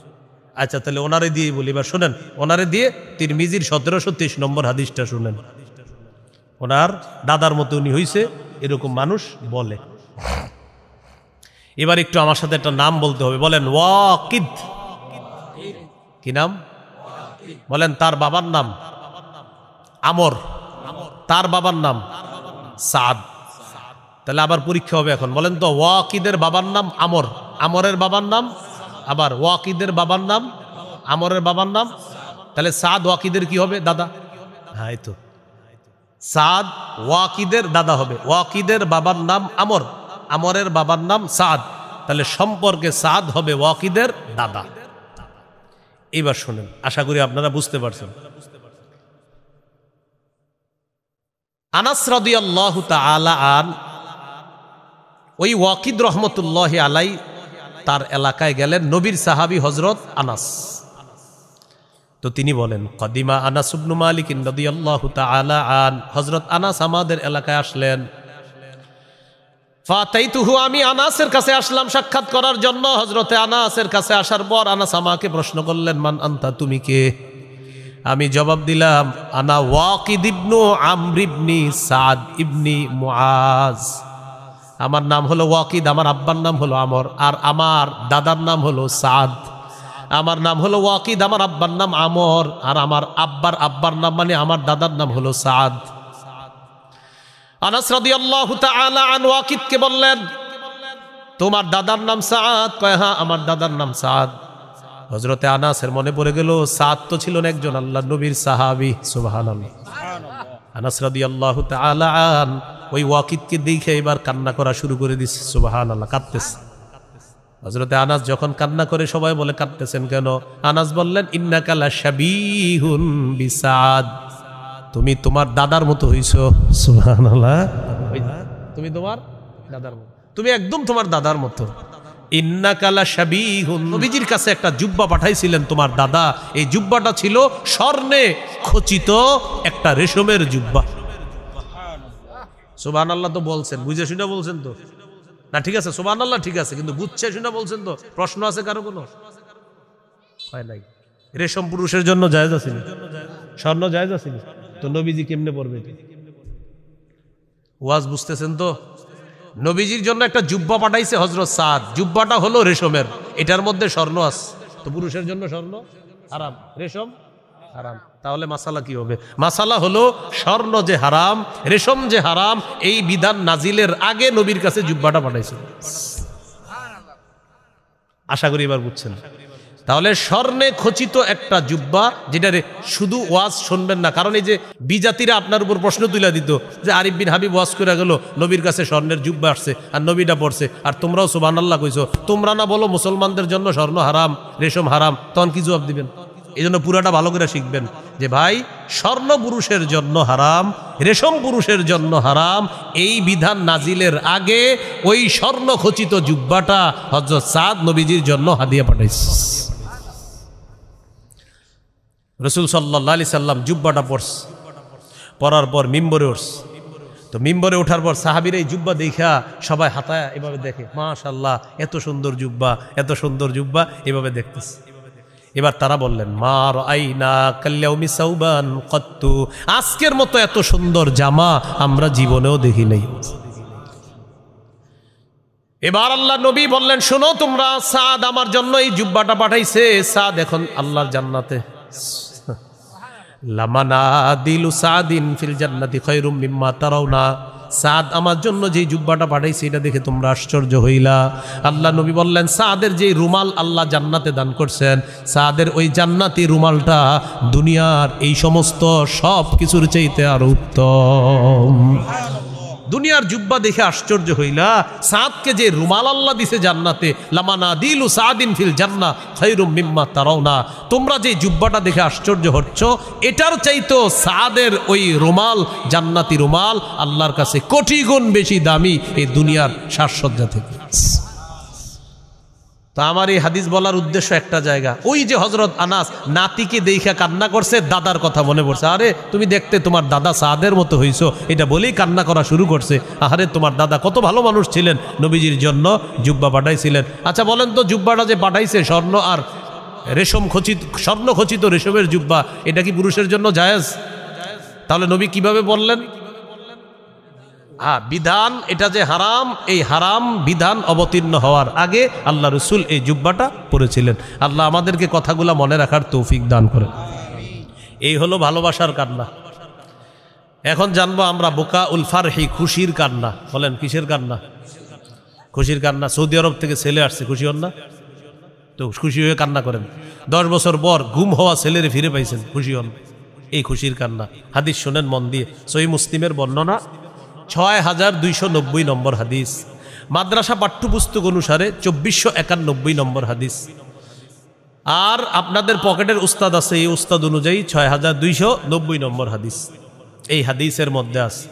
আচ্ছা, তাহলে ওনারে দিয়ে বলি। এবার শোনেন, ওনারে দিয়ে তিরমিজির 1723 নম্বর হাদিসটা শুনেন। ওনার দাদার মতো উনি হইছে, এরকম মানুষ বলে। এবার একটু আমার সাথে একটা নাম বলতে হবে। বলেন ওয়াকিদ। কি নাম? বলেন। তার বাবার নাম আমর, তার বাবার নাম সাদ। তাহলে আবার পরীক্ষা হবে এখন। বলেন তো, ওয়াকিদের বাবার নাম আমর, আমরের বাবার নাম, আবার ওয়াকিদের বাবার নাম, আমরের বাবার নাম। তাহলে সাদ ওয়াকিদের কি হবে? দাদা। হ্যাঁ, এই তো সাদ ওয়াকিদের দাদা হবে। ওয়াকিদের বাবার নাম আমর, আমরের বাবার নাম সাদ, তাহলে সম্পর্কে সাদ হবে ওয়াকিদের দাদা। এবার শুনেন, আশা করি আপনারা বুঝতে পারছেন। আনাস রাদিয়াল্লাহু তাআলা আন, ওই ওয়াকিদ রহমতুল্লাহি আলাই তার এলাকায় গেলেন, নবীর সাহাবী হযরত আনাস। তো তিনি বলেন, কদিমা আনাস ইবনে মালিক রাদিয়াল্লাহু তাআলা আন, হযরত আনাস আমাদের এলাকায় আসলেন। ফাতাইতুহু, আমি আনাসের কাছে আসলাম সাক্ষাৎ করার জন্য। হযরতে আনাসের কাছে আসার পর আনাস আমাকে প্রশ্ন করলেন, মান আনতা, তুমি কে? আমি জবাব দিলাম, আনা ওয়াকিদ ইবনু আমর ইবনি সাদ ইবনি মুআজ। আমার নাম হলো ওয়াকিদ, আমার আব্বার নাম হলো আমর, আর আমার দাদার নাম হলো সাদ। আমার নাম হলো ওয়াকিদ, আমার আব্বার নাম আমর, আর আমার আব্বার নাম মানে আমার দাদার নাম হলো সাদ। আনাস রাদিয়াল্লাহু তাআলা আনহু ওয়াকিদকে বললেন, তোমার দাদার নাম সাদ? কয় হ্যাঁ, আমার দাদার নাম সাদ। হযরতে আনাসের মনে পড়ে গেল, সাদ তো ছিলেন একজন আল্লাহর নবীর সাহাবী। সুবহানাল্লাহ। আনাস রাদিয়াল্লাহু তাআলা আন ওই ওয়াকিদকে দেখে এবার কান্না করা শুরু করে দিচ্ছে। সুবহানাল্লাহ, কাঁদতেছে। হযরতে আনাস যখন কান্না করে সবাই বলে, কাঁদতেছেন কেন? আনাস বললেন, ইন্নাকা লাশাবীহুন বিসাদ, তুমি তোমার দাদার মতো হইছো। সুবহানাল্লাহ, তুমি তোমার দাদার মতো, তুমি একদম তোমার দাদার মতো। ইন্নাকা লাশাবীহুন, নবীজির কাছে একটা জুব্বা পাঠাইছিলেন তোমার দাদা, এই জুব্বাটা ছিল স্বর্ণে খচিত একটা রেশমের জুব্বা। সুবহানাল্লাহ তো বলছেন, বুঝে শুনে বলছেন তো না? ঠিক আছে, সুবহানাল্লাহ ঠিক আছে, কিন্তু বুঝছে শুনে বলছেন তো? প্রশ্ন আছে কারো? কোনো হয় নাই। রেশম পুরুষের জন্য জায়েজ আছে, স্বর্ণ জায়েজ আছে, তো নবীজি কেমনে পড়বে? ওয়াজ বুঝতেছেন তো? নবীজির জন্য একটা জুব্বা পাঠাইছে হযরত সাদ, জুব্বাটা হলো রেশমের, এটার মধ্যে স্বর্ণ আছে, তো পুরুষের জন্য স্বর্ণ হারাম, রেশম হারাম। তাহলে মাসালা কি হবে? মাসালা হলো স্বর্ণ যে হারাম, রেশম যে হারাম, এই বিধান নাজিলের আগে নবীর কাছে জুব্বাটা পাঠাইছিল। আশা করি এবার বুঝছেন। তাহলে স্বর্ণে খচিত একটা জুব্বা, যেটা শুধু ওয়াজ শুনবেন না, কারণ এই যে বিজাতিরা আপনার উপর প্রশ্ন তুলে দিত যে আরিফ বিন হাবিব ওয়াজ করে গেল, নবীর কাছে স্বর্ণের জুব্বা আসছে আর নবীটা পড়ছে, আর তোমরাও সুবহানাল্লাহ কইছো, তোমরা না বলো মুসলমানদের জন্য স্বর্ণ হারাম, রেশম হারাম, তখন কি জবাব দিবেন? এই জন্য পুরাটা ভালো করে শিখবেন যে ভাই, স্বর্ণ পুরুষের জন্য হারাম, রেশম পুরুষের জন্য হারাম, এই বিধান নাজিলের আগে ওই স্বর্ণ খচিত জুব্বাটা হযরত সাদ নবীজির জন্য হাদিয়া পাঠাইছে। রাসূল সাল্লাল্লাহু আলাইহি সাল্লাম জুব্বাটা পরছে, পরার পর মিম্বরে উঠছে। তো মিম্বরে ওঠার পর সাহাবীরা এই জুব্বা দেখা সবাই হাতায় এভাবে দেখে, মাশাআল্লাহ এত সুন্দর জুব্বা, এত সুন্দর জুব্বা, এভাবে দেখতেছে। এবার তারা বললেন, মা রাআইনা কাল্যাউমি সাউবান কত্তু, আজকের মতো এত সুন্দর জামা আমরা জীবনেও দেখি নাই। এবার আল্লাহ নবী বললেন, শোনো তোমরা, সাদ আমার জন্য এই জুব্বাটা পাঠাইছে, সাদ এখন আল্লাহর জান্নাতে। লামানাদিলু সাদিন ফিল জান্নাতি খায়রুম মিম্মা তারাউনা, সাদ আমার জন্য যে জুব্বাটা পাঠাইছে এটা দেখে তোমরা আশ্চর্য হইলা। আল্লাহ নবী বললেন, সাদের যে রুমাল আল্লাহ জান্নাতে দান করছেন, সাদের ওই জান্নাতি রুমালটা দুনিয়ার এই সমস্ত সব কিছুর চাইতে আরো উত্তম। দুনিয়ার জুব্বা দেখে আশ্চর্য হইলা, সাদকে যে রুমাল আল্লাহ দিছে জান্নাতে, লামানাদিলু সাদিন ফিল জান্নাহ খায়রুম মিম্মা তারাউনা, তোমরা যে জুব্বাটা দেখে আশ্চর্য হচ্ছ, এটার চাইতো সাদের ওই রুমাল, জান্নাতি রুমাল আল্লাহর কাছে কোটি গুণ বেশি দামি এই দুনিয়ার সাজসজ্জা থেকে। তো আমার এই হাদিস বলার উদ্দেশ্য একটা জায়গা, ওই যে হযরত আনাস নাতিকে দেখা কান্না করছে, দাদার কথা মনে পড়ছে, আরে তুমি দেখতে তোমার দাদা সাদের মতো হইছো, এটা বলেই কান্না করা শুরু করছে। আরে তোমার দাদা কত ভালো মানুষ ছিলেন, নবীজির জন্য জুব্বা পাঠাইছিলেন। আচ্ছা বলেন তো, জুব্বাটা যে পাঠাইছে স্বর্ণ আর রেশম খচিত, স্বর্ণ খচিত রেশমের জুব্বা, এটা কি পুরুষের জন্য জায়েজ? তাহলে নবী কিভাবে বললেন? বিধান এটা যে হারাম, এই হারাম বিধান অবতীর্ণ হওয়ার আগে আল্লাহ রসুল এই জুব্বাটা পরেছিলেন। আল্লাহ আমাদেরকে কথাগুলা মনে রাখার তৌফিক দান করেন। এই হলো ভালোবাসার কান্না। এখন জানবো আমরা বুকা উল ফারহি, খুশির কান্না। বলেন কিসের কান্না? খুশির কান্না। সৌদি আরব থেকে ছেলে আসছে, খুশি হন না? তো খুশি হয়ে কান্না করেন। 10 বছর পর গুম হওয়া ছেলেরে ফিরে পাইছেন, খুশি হন। এই খুশির কান্না। হাদিস শোনেন মন দিয়ে, সহিহ মুসলিমের বর্ণনা 6290 নম্বর হাদিস, মাদ্রাসা পাঠ্যপুস্তক অনুসারে 2491 নম্বর হাদিস। আর আপনাদের পকেটের উস্তাদ আছে, এই উস্তাদ অনুযায়ী 6290 নম্বর হাদিস। এই হাদিসের মধ্যে আছে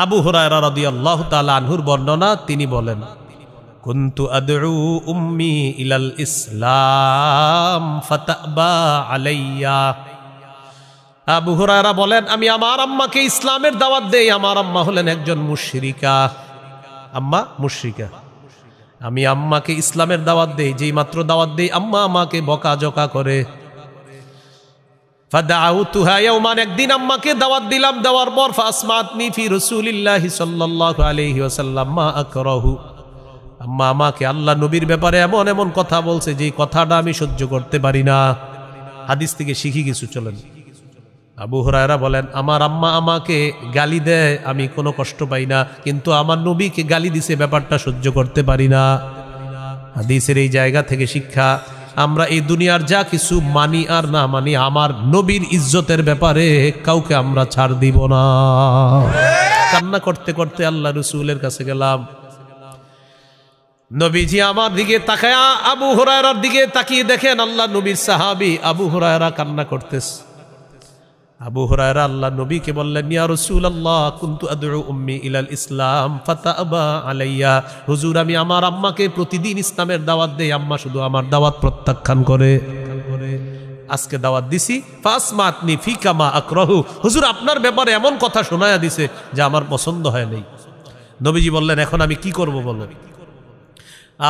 আবু হুরায়রা রাদিয়াল্লাহু তাআলা আনহুর বর্ণনা। তিনি বলেন, কুনতু আদউ উম্মি ইলাল ইসলাম ফাতাবা আলাইয়া। আবু হুরায়রা বলেন, আমি আমার আম্মাকে ইসলামের দাওয়াত দেই। আমার আম্মা হলেন একজন মুশরিকা, আম্মা মুশরিকা। আমি আম্মাকে ইসলামের দাওয়াত দেই, যেই মাত্র দাওয়াত দেই আম্মা আমাকে বকাঝকা করে। ফাদাউতুহা ইয়াওমান, একদিন আম্মাকে দাওয়াত দিলাম, দেওয়ার পর ফাসমাতনি ফি রাসূলিল্লাহি সাল্লাল্লাহু আলাইহি ওয়াসাল্লাম মা আকরাহু। আম্মা আমাকে আল্লাহ নবীর ব্যাপারে এমন এমন কথা বলছে, যেই কথাটা আমি সহ্য করতে পারি না। হাদিস থেকে শিখি কিছু, চলেন। আবু হুরায়রা বলেন, আমার আম্মা আমাকে গালি দেয়, আমি কোনো কষ্ট পাই না, কিন্তু আমার নবীকে গালি দিছে ব্যাপারটা সহ্য করতে পারি না। হাদিসের এই জায়গা থেকে শিক্ষা, আমরা এই দুনিয়ার যা কিছু মানি আর না মানি, আমার নবীর ইজ্জতের ব্যাপারে কাউকে আমরা ছাড় দিব না। কান্না করতে করতে আল্লাহ রসুলের কাছে গেলাম। নবীজি আমার দিকে তাকায়া আবু হুরায়রার দিকে তাকিয়ে দেখেন আল্লাহ নবীর সাহাবী আবু হুরায়রা কান্না করতেছে। আবু হুরায়রা আল্লাহ নবীকে বললেন, ইয়া রাসূলুল্লাহ কুনতু আদউ উম্মি ইলাল ইসলাম ফাতাবা আলাইয়া। হুজুর, আমি আমার আম্মাকে প্রতিদিন ইসলামের দাওয়াত দেই, আম্মা শুধু আমার দাওয়াত প্রত্যাখ্যান করে। আজকে দাওয়াত দিছি, ফাসমাতনি ফিকা মা আকরাহু। হুজুর, আপনার ব্যাপারে এমন কথা শোনায়া দিছে যে আমার পছন্দ হয় নাই। নবীজি বললেন, এখন আমি কি করব বলো?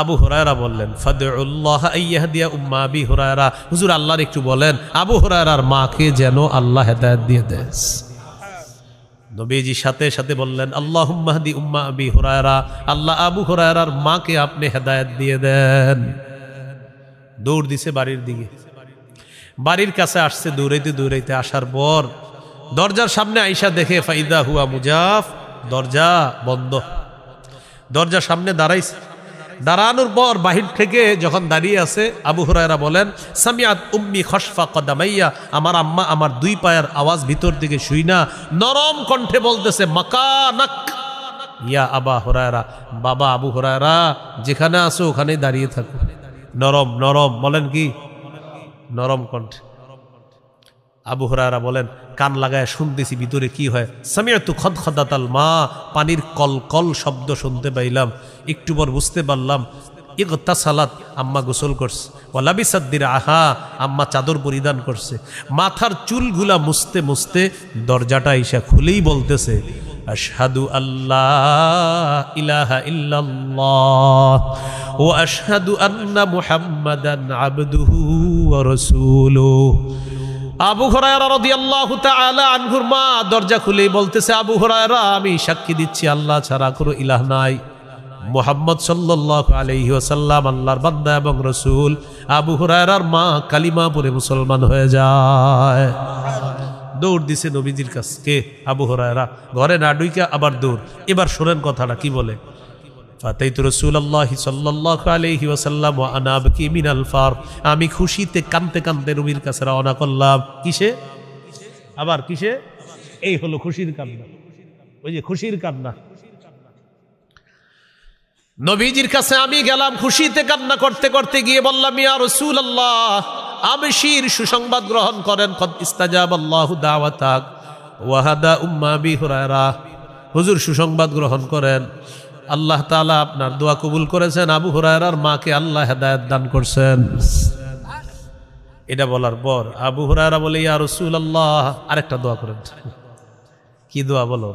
আবু হুরায়রা বললেন, ফাদউল্লাহ আইয়াহদিয়া উম্মা আবি হুরায়রা। হুজুর, আল্লাহর একটু বলেন আবু হুরায়রার মাকে যেন আল্লাহ হেদায়েত দিয়ে দেন। নবীজি সাথে সাথে বললেন, আল্লাহুম্মা হদি উম্মা আবি হুরায়রা, আল্লাহ আবু হুরায়রার মাকে আপনি হেদায়েত দিয়ে দেন। দৌড় দিছে বাড়ির দিকে। বাড়ির কাছে আসছে, দৌড়াইতে দৌড়াইতে আসার পর দরজার সামনে আইসা দেখে ফাইদা হুয়া মুজাফ, দরজা বন্ধ। দরজার সামনে দাঁড়াইছে। দাঁড়ানোর পর বাহির থেকে যখন দাঁড়িয়ে আছে, আবু হুরায়রা বলেন, সামিআত উম্মি খসফা কদামাইয়া, আমার আম্মা আমার দুই পায়ের আওয়াজ ভিতর দিকে শুই না, নরম কণ্ঠে বলতেছে, মাকানাক ইয়া আবা হুরায়রা, বাবা আবু হুরায়রা, যেখানে আছো ওখানেই দাঁড়িয়ে থাকো। নরম নরম বলেন, কি নরম কণ্ঠে। আবু হুরায়রা বলেন, কান লাগায় শুনতেছি ভিতরে কি হয়। সামিআতু খদখদাতাল মা, পানির কলকল শব্দ শুনতে পাইলাম। একটু পর বুঝতে পারলাম ইগতাসালাত, আম্মা গোসল করছে। ওয়ালাবিসাত দিরআহা, আম্মা চাদর পরিধান করছে। মাথার চুলগুলা মুছতে মুছতে দরজাটা ইসা খুলেই বলতেছে, আশহাদু আল্লাহ ইলাহা ইল্লাল্লাহ ওয়া আশহাদু আন্না মুহাম্মাদান আবদুহু ওয়া রাসূলুহু। আবু হুরায়রা রাদিয়াল্লাহু তাআলা আনহুর মা দরজা খুলেই বলতেছে, আবু হুরায়রা, আমি সাক্ষী দিচ্ছি আল্লাহ ছাড়া কোনো ইলাহ নাই, মুহাম্মদ সাল্লাল্লাহু আলাইহি ওয়াসাল্লাম আল্লাহর বান্দা এবং রাসূল। আবু হুরায়রার মা কালিমা পড়ে মুসলমান হয়ে যায়। দৌড় দিছে নবীজির কাছে কে? আবু হুরায়রা। ঘরে না ঢুইকা আবার দৌড়। এবার শোনেন কথাটা কি বলে, ফাতাইতু রাসূলুল্লাহি সাল্লাল্লাহু আলাইহি ওয়াসাল্লাম ওয়া আনা আবকি মিনাল ফার। আমি খুশিতে কাঁদতে কাঁদতে নবীর কাছে রওনা করলাম। কিসে? আবার কিসে? এই হলো খুশির কান্না। ওই যে খুশির কান্না। নবীজির কাছে আমি গেলাম, খুশিতে কান্না করতে করতে গিয়ে বললাম, ইয়া রাসূলুল্লাহ আবশির, সুসংবাদ গ্রহণ করেন, কদ ইস্তাজাবাল্লাহু দাওয়াতাক ওয়া হাদা উম্মা আবি হুরায়রা। হুজুর, সুসংবাদ গ্রহণ করেন, আল্লাহ তাআলা আপনার দোয়া কবুল করেছেন, আবু হুরায়রার মাকে আল্লাহ হেদায়েত দান করছেন। এটা বলার পর আবু হুরায়রা বলে, ইয়া রাসূলুল্লাহ আরেকটা দোয়া করেন। কি দোয়া বলো?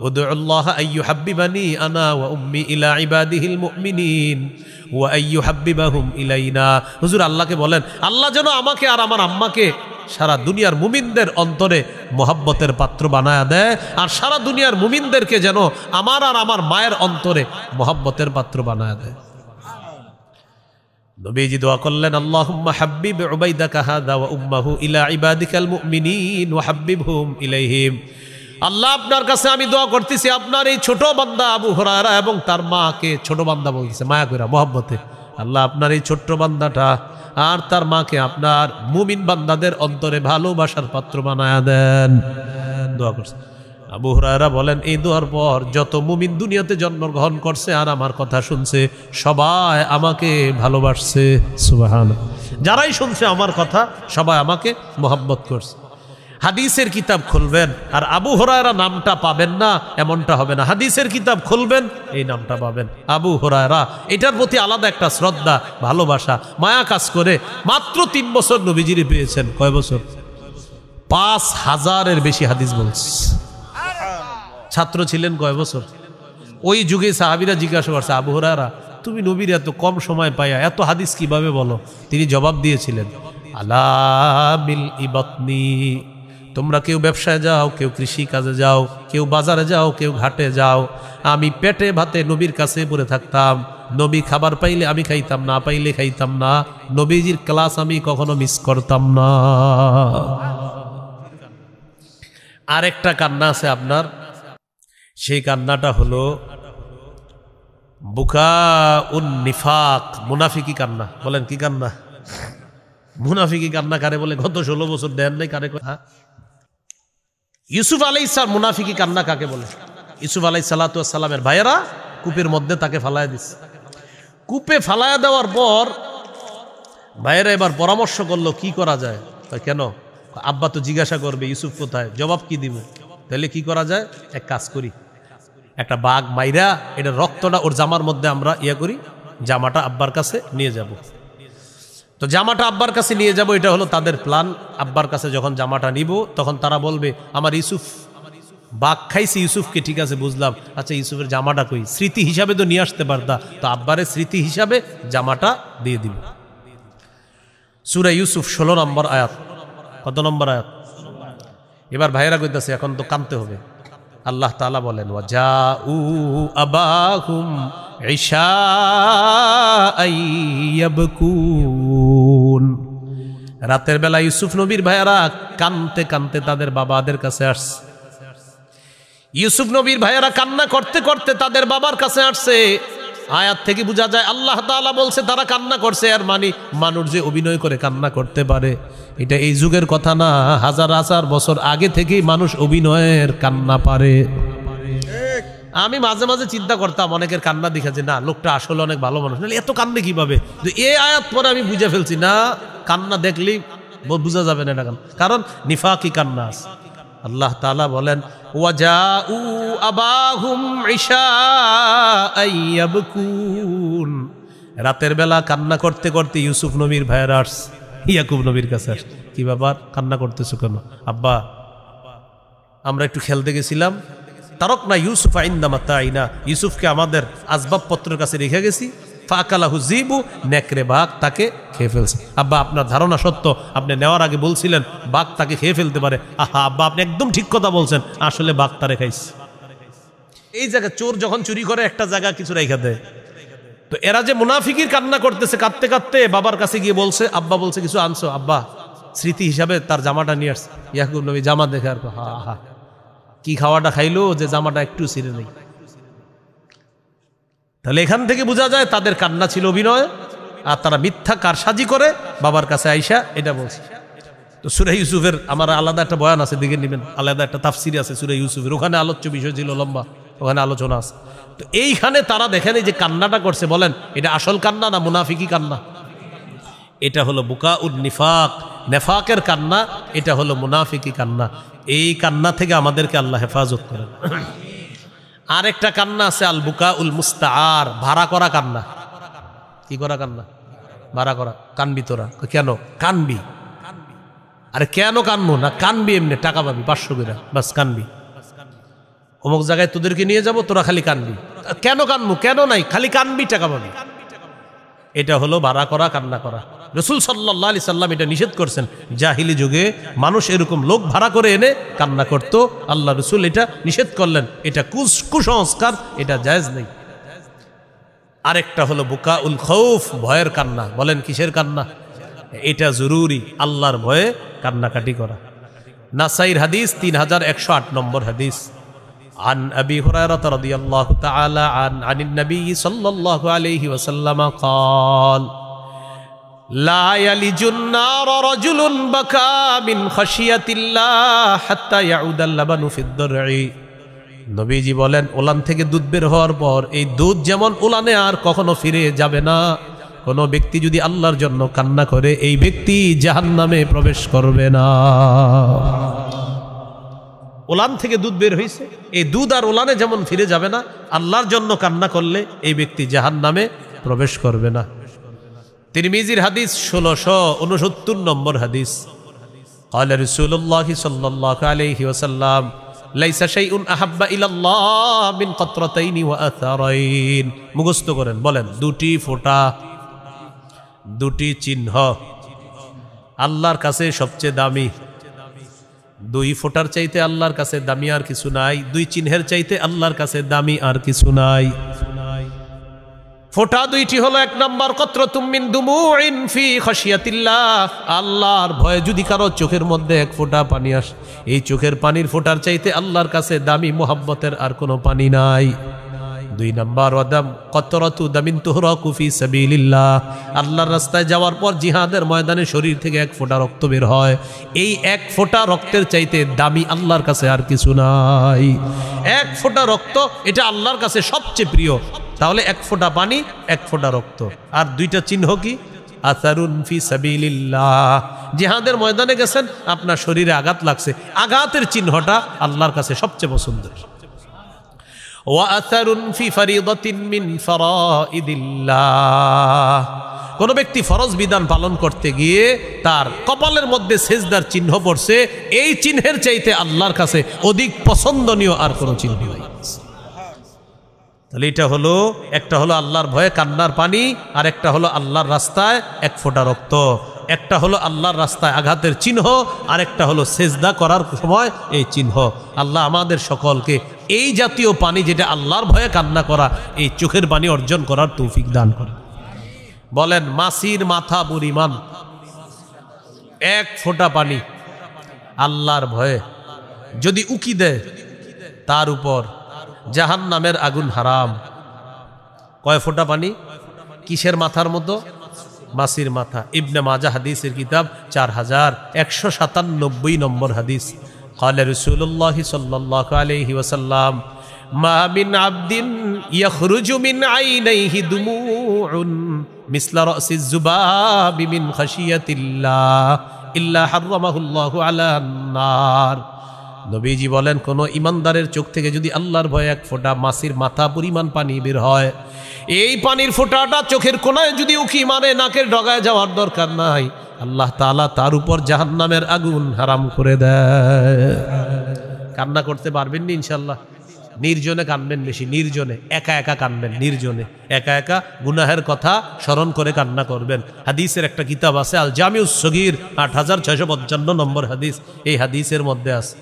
উদউল্লাহ আইয়ুহাব্বিবানি আনা ওয়া উম্মি ইলা ইবাদিহিল মুমিনিন ওয়া আইয়ুহাব্বিবাহুম ইলাইনা। হুজুর, আল্লাহকে বলেন আল্লাহ যেন আমাকে আর আমার আম্মাকে সারা দুনিয়ার মুমিনদের অন্তরে মোহাব্বতের পাত্র বানায়া দেয়, আর সারা দুনিয়ার মুমিনদেরকে যেন আমার আর আমার মায়ের অন্তরে মোহাব্বতের পাত্র বানায়া দেয়। নবীজি দোয়া করলেন, আল্লাহুম্মা হাব্বিব উবাইদাকা হাদা ওয়া উম্মাহু ইলা ইবাদিকাল মুমিনিন ওয়া হাব্বিবহুম ইলাইহিম। আল্লাহ, আপনার কাছে আমি দোয়া করতেছি, আপনার এই ছোট বান্দা আবু হুরায়রা এবং তার মাকে, ছোট বান্দা বলতেছে মায়া কইরা মোহাব্বতে, আল্লাহ আপনার এই ছোট্ট বান্দাটা আর তার মাকে আপনার মুমিন বান্দাদের অন্তরে ভালোবাসার পাত্র বানায়া দেন। দোয়া করছে। আবু হুরায়রা বলেন, এই দোয়ার পর যত মুমিন দুনিয়াতে জন্মগ্রহণ করছে আর আমার কথা শুনছে, সবাই আমাকে ভালোবাসছে। সুবহানাল্লাহ। যারাই শুনছে আমার কথা সবাই আমাকে মোহাব্বত করছে। হাদিসের কিতাব খুলবেন আর আবু হুরায়রা নামটা পাবেন না এমনটা হবে না। হাদিসের কিতাব খুলবেন, এই নামটা পাবেন, আবু হুরায়রা। এটার প্রতি আলাদা একটা শ্রদ্ধা, ভালোবাসা, মায়া কাজ করে। মাত্র 3 বছর নবীজিরে পেয়েছেন। কয় বছর? 5000-এর বেশি হাদিস বলছে। ছাত্র ছিলেন কয় বছর? ওই যুগে সাহাবীরা জিজ্ঞাসা করছে, আবু হুরায়রা, তুমি নবীর এত কম সময় পাইয়া এত হাদিস কিভাবে বলো? তিনি জবাব দিয়েছিলেন, আলা বিল ইবাতনি, তোমরা কেউ ব্যবসায় যাও, কেউ কৃষি কাজে যাও, কেউ বাজারে যাও, কেউ ঘাটে যাও, আমি পেটে ভাতে নবীর কাছে পড়ে থাকতাম। নবী খাবার পাইলে আমি খাইতাম না, পাইলে খাইতাম না। নবীজির ক্লাস আমি কখনো মিস করতাম না। আরেকটা কান্না আছে আপনার, সেই কান্নাটা হলো বুকাউন নিফাক, মুনাফিকি কান্না। বলেন কি কান্না? মুনাফিকি কান্না কারে বলে? গত 16 বছর দেন নাই কারে? ইউসুফ আলাইহিস সালাম মুনাফিকি কান্না কাকে বলে? ইউসুফ আলাইহিস সালাতু ওয়াস সালামের ভাইয়েরা কূপের মধ্যে তাকে ফালায়া দিছে। কূপে ফালায়া দেওয়ার পর ভাইয়েরা এবার পরামর্শ করলো কি করা যায়। কেন? আব্বা তো জিজ্ঞাসা করবে ইউসুফ কোথায়, জবাব কি দিব? তাহলে কি করা যায়? এক কাজ করি, একটা বাঘ মাইরা এটা রক্তটা ওর জামার মধ্যে আমরা করি, জামাটা আব্বার কাছে নিয়ে যাব। তো জামাটা আব্বার কাছে নিয়ে যাব, এটা হলো তাদের প্ল্যান। আব্বার কাছে যখন জামাটা নিব তখন তারা বলবে আমার ইউসুফ, বাঘ খাইছে ইউসুফকে, ঠিক আছে বুঝলাম, আচ্ছা ইউসুফের জামাটা কই? স্মৃতি হিসাবে তো নিয়ে আসতে পারতা, তো আব্বারের স্মৃতি হিসাবে জামাটা দিয়ে দিব। সূরা ইউসুফ 16 নম্বর আয়াত। কত নম্বর আয়াত? এবার ভাইয়েরা কইতাছে এখন তো কাঁদতে হবে। আল্লাহ তাআলা বলেন ওয়াজাউ আবাহুম ইশাআন ইয়াবকুন। রাতের বেলা ইউসুফ নবীর ভাইয়েরা কাঁদতে কাঁদতে তাদের বাবাদের কাছে আসছে। ইউসুফ নবীর ভাইয়েরা কান্না করতে করতে তাদের বাবার কাছে আসছে। আয়াত থেকে বোঝা যায় আল্লাহ তাআলা বলছে তারা কান্না করছে, আর মানে মানুষ যে অভিনয় করে কান্না করতে পারে এটা এই যুগের কথা না, হাজার হাজার বছর আগে থেকেই মানুষ অভিনয়ের কান্না পারে। আমি মাঝে মাঝে চিন্তা করতাম অনেকের কান্না দেখে যে না লোকটা আসলে অনেক ভালো মানুষ, নাহলে এত কান্দে কিভাবে? এই আয়াত পরে আমি বুঝে ফেলছি না, কান্না দেখলেই বোঝা যাবে না এটা কারণ নিফাকি কান্না আছে। আল্লাহ তাআলা বলেন ওয়াজাউ আবাহুম ইশাআন ইয়াবকুন। রাতের বেলা কান্না করতে করতে ইউসুফ নবীর ভাইয়েরা আসছে ইয়াকুব নবীর কাছে। কি ব্যাপার, কান্না করতেছো কেন? আব্বা আমরা একটু খেলতে গেছিলাম, তারকনা ইউসুফ ইনদা মাতাইনা, ইউসুফকে আমাদের আসবাবপত্রের কাছে রেখে গেছি, ফাকালাহু যিবু, নেকড়ে বাঘ তাকে খেয়ে ফেলছে। আব্বা আপনার ধারণা সত্য, আপনি নেওয়ার আগে বলছিলেন বাঘ তাকে খেয়ে ফেলতে পারে। আহা আব্বা আপনি একদম ঠিক কথা বলছেন, আসলে বাঘ তারে খাইছে। এই জায়গা চোর যখন চুরি করে একটা জায়গা কিছু রেখে দেয়। তো এরা যে মুনাফিকির কান্না করতেছে কাঁদতে কাঁদতে বাবার কাছে গিয়ে বলছে, আব্বা বলছে কিছু আনছো? আব্বা স্মৃতি হিসাবে তার জামাটা নিয়ে আসছে। ইয়াকুব নবী জামা দেখে আর হা হা কি খাওয়াটা খাইলো যে জামাটা একটু ছিঁড়ে নেই। তাহলে এখান থেকে বোঝা যায় তাদের কান্না ছিল অভিনয়, আর তারা মিথ্যা কারসাজি করে বাবার কাছে আইসা এটা বলছে। তো সূরা ইউসুফের আমার আলাদা একটা বয়ান আছে, দিকে নেবেন, আলাদা একটা তাফসির আছে সূরা ইউসুফের, ওখানে আলোচ্য বিষয় ছিল লম্বা, ওখানে আলোচনা আছে। তো এইখানে তারা দেখেন যে কান্নাটা করছে, বলেন এটা আসল কান্না না মুনাফিকি কান্না? এটা হলো বুকাউন নিফাক, নেফাকের কান্না, এটা হলো মুনাফিকি কান্না। এই কান্না থেকে আমাদেরকে আল্লাহ হেফাজত করেন। আরেকটা কান্না আছে আল বুকাউল মুস্তাআর, ভাড়া করা কান্না। কি করা কান্না? ভাড়া করা। কানবি তোরা? কেন কানবি? আরে কেন কানবো না? কানবি এমনি, টাকা পাবি 500 করে, বাস কানবি। অমুক জায়গায় তোদেরকে নিয়ে যাব, তোরা খালি কানবি। কেন কানবো? কেন নাই, খালি কানবি, টাকা পাবি। এটা হলো ভাড়া করা কান্না করা। রাসূল সাল্লাল্লাহু আলাইহি সাল্লাম এটা নিষেধ করছেন। জাহিলি যুগে মানুষ এরকম লোক ভাড়া করে এনে কান্না করত, আল্লাহ রাসূল এটা নিষেধ করলেন। এটা কুসংস্কার, এটা জায়েজ নেই। আরেকটা হলো বুকাউল খৌফ, ভয়ের কান্না। বলেন কিসের কান্না? এটা জরুরি, আল্লাহর ভয়ে কান্নাকাটি করা। নাসাইর হাদিস 3108 নম্বর হাদিস। عن أبي هريرة رضي الله تعالى عن النبي صلى الله عليه وسلم قال لا يلج النار رجل بكى من خشية الله حتى يعود اللبن في الضرع। নবীজি বলেন উলান থেকে দুধ বের হওয়ার পর এই দুধ যেমন উলানে আর কখনো ফিরে যাবে না। কোনো ব্যক্তি যদি আল্লাহর জন্য কান্না করে এই ব্যক্তি জাহান্নামে প্রবেশ করবে না। ওলান থেকে দুধ বের হয়েছে, এই দুধ আর ওলানে যেমন ফিরে যাবে না, আল্লাহর জন্য কান্না করলে এই ব্যক্তি জাহান্নামে প্রবেশ করবে না। তিরমিজির হাদিস 1669 নম্বর হাদিস। قال رسول الله صلى الله عليه وسلم ليس شيء احب الى الله من قطرتين واثرين। মুখস্থ করেন, বলেন দুটি ফোঁটা, দুটি চিহ্ন আল্লাহর কাছে সবচেয়ে দামি। দুই ফোঁটার চাইতে আল্লাহর কাছে দামি আর কিছু নাই, দুই চিহ্নের চাইতে আল্লাহর কাছে দামি আর কিছু নাই। ফোঁটা দুইটি হলো, এক নাম্বার কতরাতুম মিন দুমুইন ফি খাশিয়াতিল্লাহ, আল্লাহর ভয়ে যদি কারো চোখের মধ্যে এক ফোঁটা পানি আসে, এই চোখের পানির ফোঁটার চাইতে আল্লাহর কাছে দামি মোহাব্বতের আর কোনো পানি নাই। দুই নাম্বার ওয়াদাম কতরাতু দামিন তুহরাকু ফি সাবিলিল্লাহ, আল্লাহর রাস্তায় যাওয়ার পর জিহাদের ময়দানে শরীর থেকে এক ফোঁটা রক্ত বের হয়, এই এক ফোঁটা রক্তের চাইতে দামি আল্লাহর কাছে আর কিছু নাই। এক ফোঁটা রক্ত এটা আল্লাহর কাছে সবচেয়ে প্রিয়। তাহলে এক ফোঁটা পানি, এক ফোঁটা রক্ত, আর দুইটা চিহ্ন কি? আসারুন ফি সাবিলিল্লাহ, জিহাদের ময়দানে গেছেন, আপনার শরীরে আঘাত লাগছে, আঘাতের চিহ্নটা আল্লাহর কাছে সবচেয়ে পছন্দের। ওয়া আসারুন ফি ফারিদাতিন মিন ফারাইদিল্লাহ, কোন ব্যক্তি ফরজ বিধান পালন করতে গিয়ে তার কপালের মধ্যে সেজদার চিহ্ন পড়ছে, এই চিহ্নের চাইতে আল্লাহর কাছে অধিক পছন্দনীয় আর কোনো চিহ্ন নাই। তাহলে এটা হলো, একটা হলো আল্লাহর ভয়ে কান্নার পানি, আর একটা হলো আল্লাহর রাস্তায় এক ফোঁটা রক্ত, একটা হলো আল্লাহর রাস্তায় আঘাতের চিহ্ন, আর একটা হলো সেজদা করার সময় এই চিহ্ন। আল্লাহ আমাদের সকলকে এই জাতীয় পানি, যেটা আল্লাহর ভয়ে কান্না করা, এই চোখের পানি অর্জন করার তৌফিক দান করে। বলেন, মাছির মাথা পরিমাণ এক ফোঁটা পানি আল্লাহর ভয়ে যদি উকি দেয়, তার উপর জাহান্নামের আগুন হারাম। কয় ফোঁটা পানি? কিসের মাথার মতো? মাছির মাথা। ইবনে মাজাহ হাদিসের কিতাব 4197 নম্বর হাদিস। قال رسول الله صلى الله عليه وسلم ما من عبد يخرج من عينيه دموع مثل رأس الذباب من خشية الله إلا حرمه الله على النار। নবীজি বলেন, কোন ইমানদারের চোখ থেকে যদি আল্লাহর ভয়ে এক ফোঁটা মাছির মাথা পরিমাণ পানি বের হয়, এই পানির ফোঁটাটা চোখের কোনায় যদি উকি মারে, নাকের ডগায় যাওয়ার দরকার নাই, আল্লাহ তাআলা তার উপর জাহান্নামের আগুন হারাম করে দেয়। কান্না করতে পারবেন না ইনশাআল্লাহ? নির্জনে কানবেন, বেশি নির্জনে, একা একা কানবেন, নির্জনে একা একা গুনাহের কথা স্মরণ করে কান্না করবেন। হাদিসের একটা কিতাব আছে আল জামিউস সগীর, 8655 নম্বর হাদিস। এই হাদিসের মধ্যে আছে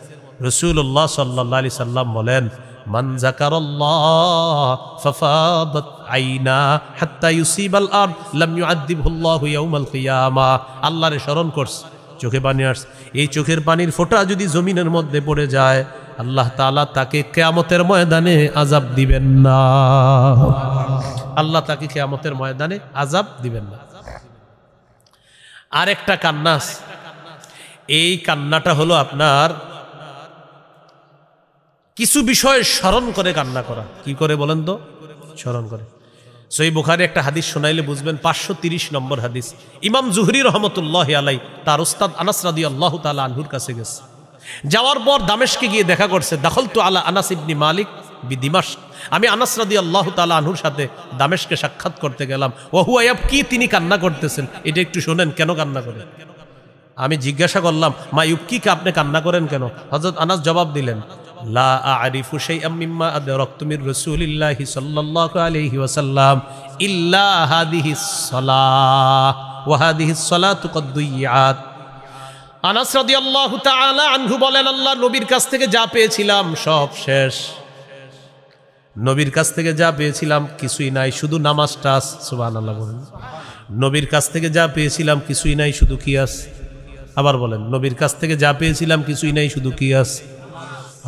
রাসূলুল্লাহ সাল্লাল্লাহু আলাইহি সাল্লাম বলেন, মান যাকারাল্লাহ ফাফাদাত আইনা হাত্তা ইউসিবাল আরদ লাম ইউআযযিবহুল্লাহু ইয়াউমাল কিয়ামা। আল্লাহরে স্মরণ করছে, চোখে পানি আসছে, এই চোখের পানির ফোঁটা যদি জমিনের মধ্যে পড়ে যায়, আল্লাহ তাআলা তাকে কিয়ামতের ময়দানে আযাব দিবেন না। আল্লাহ তাকে কিয়ামতের ময়দানে আযাব দিবেন না। আরেকটা কান্না, এই কান্নাটা হলো আপনার কিছু বিষয় স্মরণ করে কান্না করা। কি করে বলেন তো? স্মরণ করে। সহিহ বুখারী একটা হাদিস শোনাইলে বুঝবেন, 530 নম্বর হাদিস। ইমাম জুহরি রহমতুল্লাহি আলাইহি তার উস্তাদ আনাস রাদিয়াল্লাহু তাআলা আনহুর কাছে গেছে, যাওয়ার পর দামেশকে গিয়ে দেখা করছে। দাখলতু আলা আনাস ইবনে মালিক বিদিমাশক, আমি আনাস রাদিয়াল্লাহু তাআলা আনহুর সাথে দামেশকে সাক্ষাৎ করতে গেলাম। ওয়া হুয়া ইয়াবকি, তিনি কান্না করতেছেন। এটা একটু শুনেন কেন কান্না করেন। আমি জিজ্ঞাসা করলাম, মা ইউবকিকে, আপনি কান্না করেন কেন? হযরত আনাস জবাব দিলেন, লা আ'রিফু শাইআম মিম্মা আদরাকতু মির রাসূলিল্লাহি সাল্লাল্লাহু আলাইহি ওয়াসাল্লাম ইল্লা হাদিহিস সালাহ ওয়া হাদিহিস সালাতু কদ দুইয়াত। আনাস রাদিয়াল্লাহু তাআলা আনহু বলেন, আল্লাহর নবীর কাছ থেকে যা পেয়েছিলাম সব শেষ। নবীর কাছ থেকে যা পেয়েছিলাম কিছুই নাই, শুধু নামাজটা আছে। সুবহানাল্লাহ বলেন। নবীর কাছ থেকে যা পেয়েছিলাম কিছুই নাই, শুধু কি আছে? আবার বলেন, নবীর কাছ থেকে যা পেয়েছিলাম কিছুই নাই, শুধু কি আছে?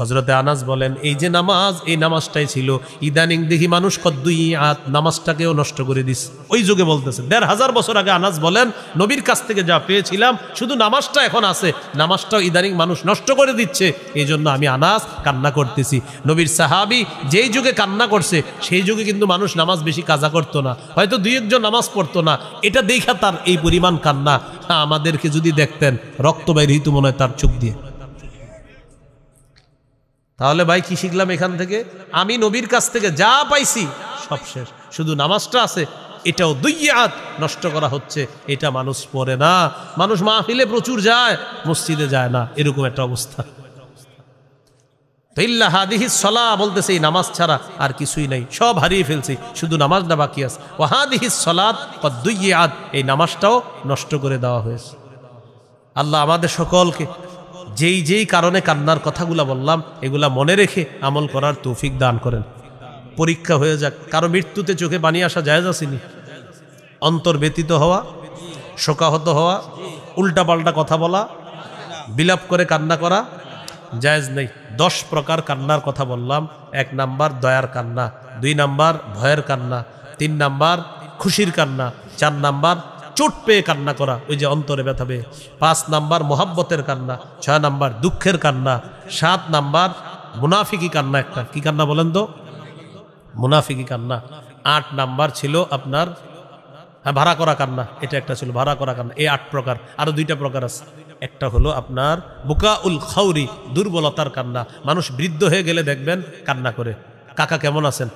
হযরতে আনাস বলেন, এই যে নামাজ, এই নামাজটাই ছিল। ইদানিং দেখি মানুষ কদ্দুইয়াত, নামাজটাকেও নষ্ট করে দিস। ওই যুগে বলতেছে, 1500 বছর আগে আনাস বলেন, নবীর কাছ থেকে যা পেয়েছিলাম শুধু নামাজটা এখন আছে, নামাজটাও ইদানিং মানুষ নষ্ট করে দিচ্ছে। এই জন্য আমি আনাস কান্না করতেছি। নবীর সাহাবী যেই যুগে কান্না করছে, সেই যুগে কিন্তু মানুষ নামাজ বেশি কাজা করতো না, হয়তো 2-1 নামাজ পড়তো না। এটা দেখা তার এই পরিমাণ কান্না। আমাদেরকে যদি দেখতেন, রক্ত বাইর হইতো মনে হয় তার চোখ দিয়ে। তাহলে ভাই কি শিখলাম এখান থেকে? আমি নবীর কাছ থেকে যা পাইছি সব শেষ, শুধু নামাজটা আছে, এটাও দুইয়াত নষ্ট করা হচ্ছে। এটা মানুষ পড়ে না, মানুষ মাহফিলে প্রচুর যায়, মসজিদে যায় না, এরকম একটা অবস্থা। তো ইল্লা হাদিহিস সালাহ বলতেছে, এই নামাজ ছাড়া আর কিছুই নাই, সব হারিয়ে ফেলছি, শুধু নামাজটা বাকি আছে। ওয়া হাদিহিস সালাত কদ দুইয়াত, এই নামাজটাও নষ্ট করে দেওয়া হয়েছে। আল্লাহ আমাদের সকলকে যেই কারণে কান্নার কথাগুলা বললাম, এগুলা মনে রেখে আমল করার তৌফিক দান করেন। পরীক্ষা হয়ে যাক। কারো মৃত্যুতে চোখে পানি আসা জায়েজ আসেনি? অন্তর ব্যতীত হওয়া, শোকাহত হওয়া, উল্টাপাল্টা কথা বলা, বিলাপ করে কান্না করা জায়েজ নেই। 10 প্রকার কান্নার কথা বললাম। 1 নাম্বার দয়ার কান্না, 2 নাম্বার ভয়ের কান্না, 3 নাম্বার খুশির কান্না, 4 নাম্বার চোট পেয়ে কান্না করা, ওই যে অন্তরে ব্যথা পেয়ে, 5 নাম্বার মোহাব্বতের কান্না, 6 নাম্বার দুঃখের কান্না, 7 নাম্বার মুনাফিকি কান্না। একটা কি কান্না বলেন তো? মুনাফিকি কান্না। 8 নাম্বার ছিল আপনার ভাড়া করা কান্না, এটা একটা ছিল ভাড়া করা কান্না। এই 8 প্রকার। আরো 2টা প্রকার আছে। একটা হলো আপনার বুকাউল খাউরি, দুর্বলতার কান্না। মানুষ বৃদ্ধ হয়ে গেলে দেখবেন কান্না করে, কাকা কেমন আছেন?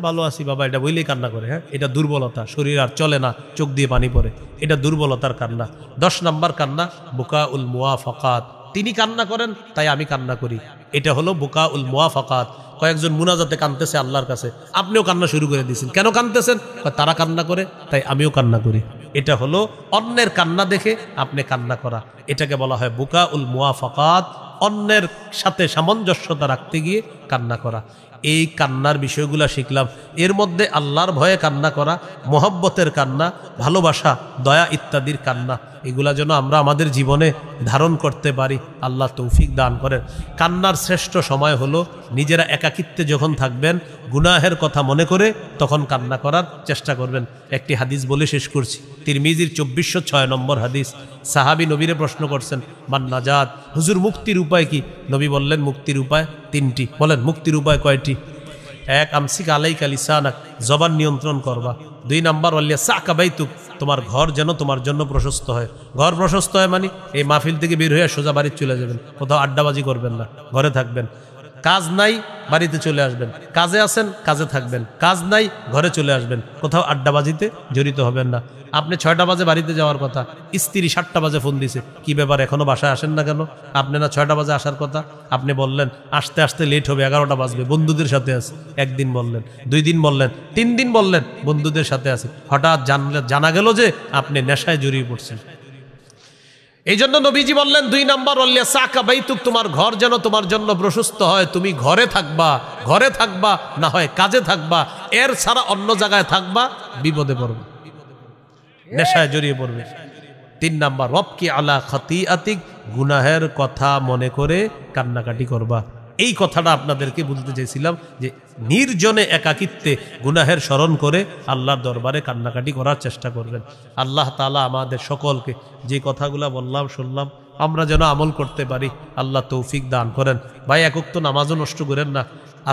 ভালো আছি বাবা, এটা বললেই কান্না করে। হ্যাঁ, এটা দুর্বলতা, শরীর আর চলে না, চোখ দিয়ে পানি পড়ে, এটা দুর্বলতার কান্না। 10 নাম্বার কান্না বুকাউল মুওয়াফাকাত, তিনি কান্না করেন তাই আমি কান্না করি, এটা হলো বুকাউল মুওয়াফাকাত। কয়েকজন মুনাজাতে কাঁদতেছে আল্লাহর কাছে, আপনিও কান্না শুরু করে দিয়েছেন, কেন কাঁদতেছেন? তারা কান্না করে তাই আমিও কান্না করি। এটা হলো অন্যের কান্না দেখে আপনি কান্না করা, এটাকে বলা হয় বুকাউল মুওয়াফাকাত, অন্যের সাথে সামঞ্জস্যতা রাখতে গিয়ে কান্না করা। এই কান্নার বিষয়গুলো শিখলাম। এর মধ্যে আল্লাহর ভয়ে কান্না করা, মোহব্বতের কান্না, ভালোবাসা, দয়া ইত্যাদির কান্না, এগুলা যেন আমরা আমাদের জীবনে ধারণ করতে পারি, আল্লাহ তৌফিক দান করেন। কান্নার শ্রেষ্ঠ সময় হলো নিজেরা একাকিত্বে যখন থাকবেন, গুনাহের কথা মনে করে তখন কান্না করার চেষ্টা করবেন। একটি হাদিস বলে শেষ করছি, তিরমিজির 2406 নম্বর হাদিস। সাহাবী নবীরে প্রশ্ন করছেন, মান নাজাত, হুজুর মুক্তির উপায় কি? নবী বললেন মুক্তির উপায় 3টি। বলেন মুক্তির উপায় কয়টি? 1 আমসিক আলাইকা লিসানাক, জবান নিয়ন্ত্রণ করবা। 2 নাম্বার ওয়ালিয়া সাকা বাইতুক, তোমার ঘর যেন তোমার জন্য প্রশস্ত হয়। ঘর প্রশস্ত হয় মানে এই মাহফিল থেকে বের হয়ে সোজা বাড়ি চলে যাবেন, কোথাও আড্ডাবাজি করবেন না, ঘরে থাকবেন। কাজ নাই বাড়িতে চলে আসবেন, কাজে আছেন কাজে থাকবেন, কাজ নাই ঘরে চলে আসবেন, কোথাও আড্ডাবাজিতে জড়িত হবেন না। আপনি 6টা বাজে বাড়িতে যাওয়ার কথা, স্ত্রী 7টা বাজে ফোন দিছে, কি ব্যাপার এখনো বাসায় আসেন না কেন? আপনি না 6টা বাজে আসার কথা, আপনি বললেন আসতে আসতে লেট হবে, 11টা বাজবে, বন্ধুদের সাথে আছে। 1 দিন বললেন, 2 দিন বললেন, 3 দিন বললেন বন্ধুদের সাথে আছে, হঠাৎ জানা গেল যে আপনি নেশায় জড়িয়ে পড়ছেন। এই জন্য নবীজি বললেন 2 নাম্বার ওয়ালিয়া সাকা বাইতুক, তোমার ঘর যেন তোমার জন্য প্রশস্ত হয়। তুমি ঘরে থাকবা, ঘরে থাকবা, না হয় কাজে থাকবা, এর ছাড়া অন্য জায়গায় থাকবা, বিপদে পড়বে, নেশায় জড়িয়ে পড়বে। 3 নাম্বার ওয়াবকি আলা খাতিআতিক, গুনাহের কথা মনে করে কান্নাকাটি করবা। এই কথাটা আপনাদেরকে বলতে চাইছিলাম যে নির্জনে একাকিত্বে গুনাহের স্মরণ করে আল্লাহর দরবারে কান্নাকাটি করার চেষ্টা করবেন। আল্লাহ তাআলা আমাদের সকলকে যে কথাগুলো বললাম শুনলাম আমরা যেন আমল করতে পারি, আল্লাহ তৌফিক দান করেন। ভাই, 1 ওয়াক্ত নামাজও নষ্ট করেন না।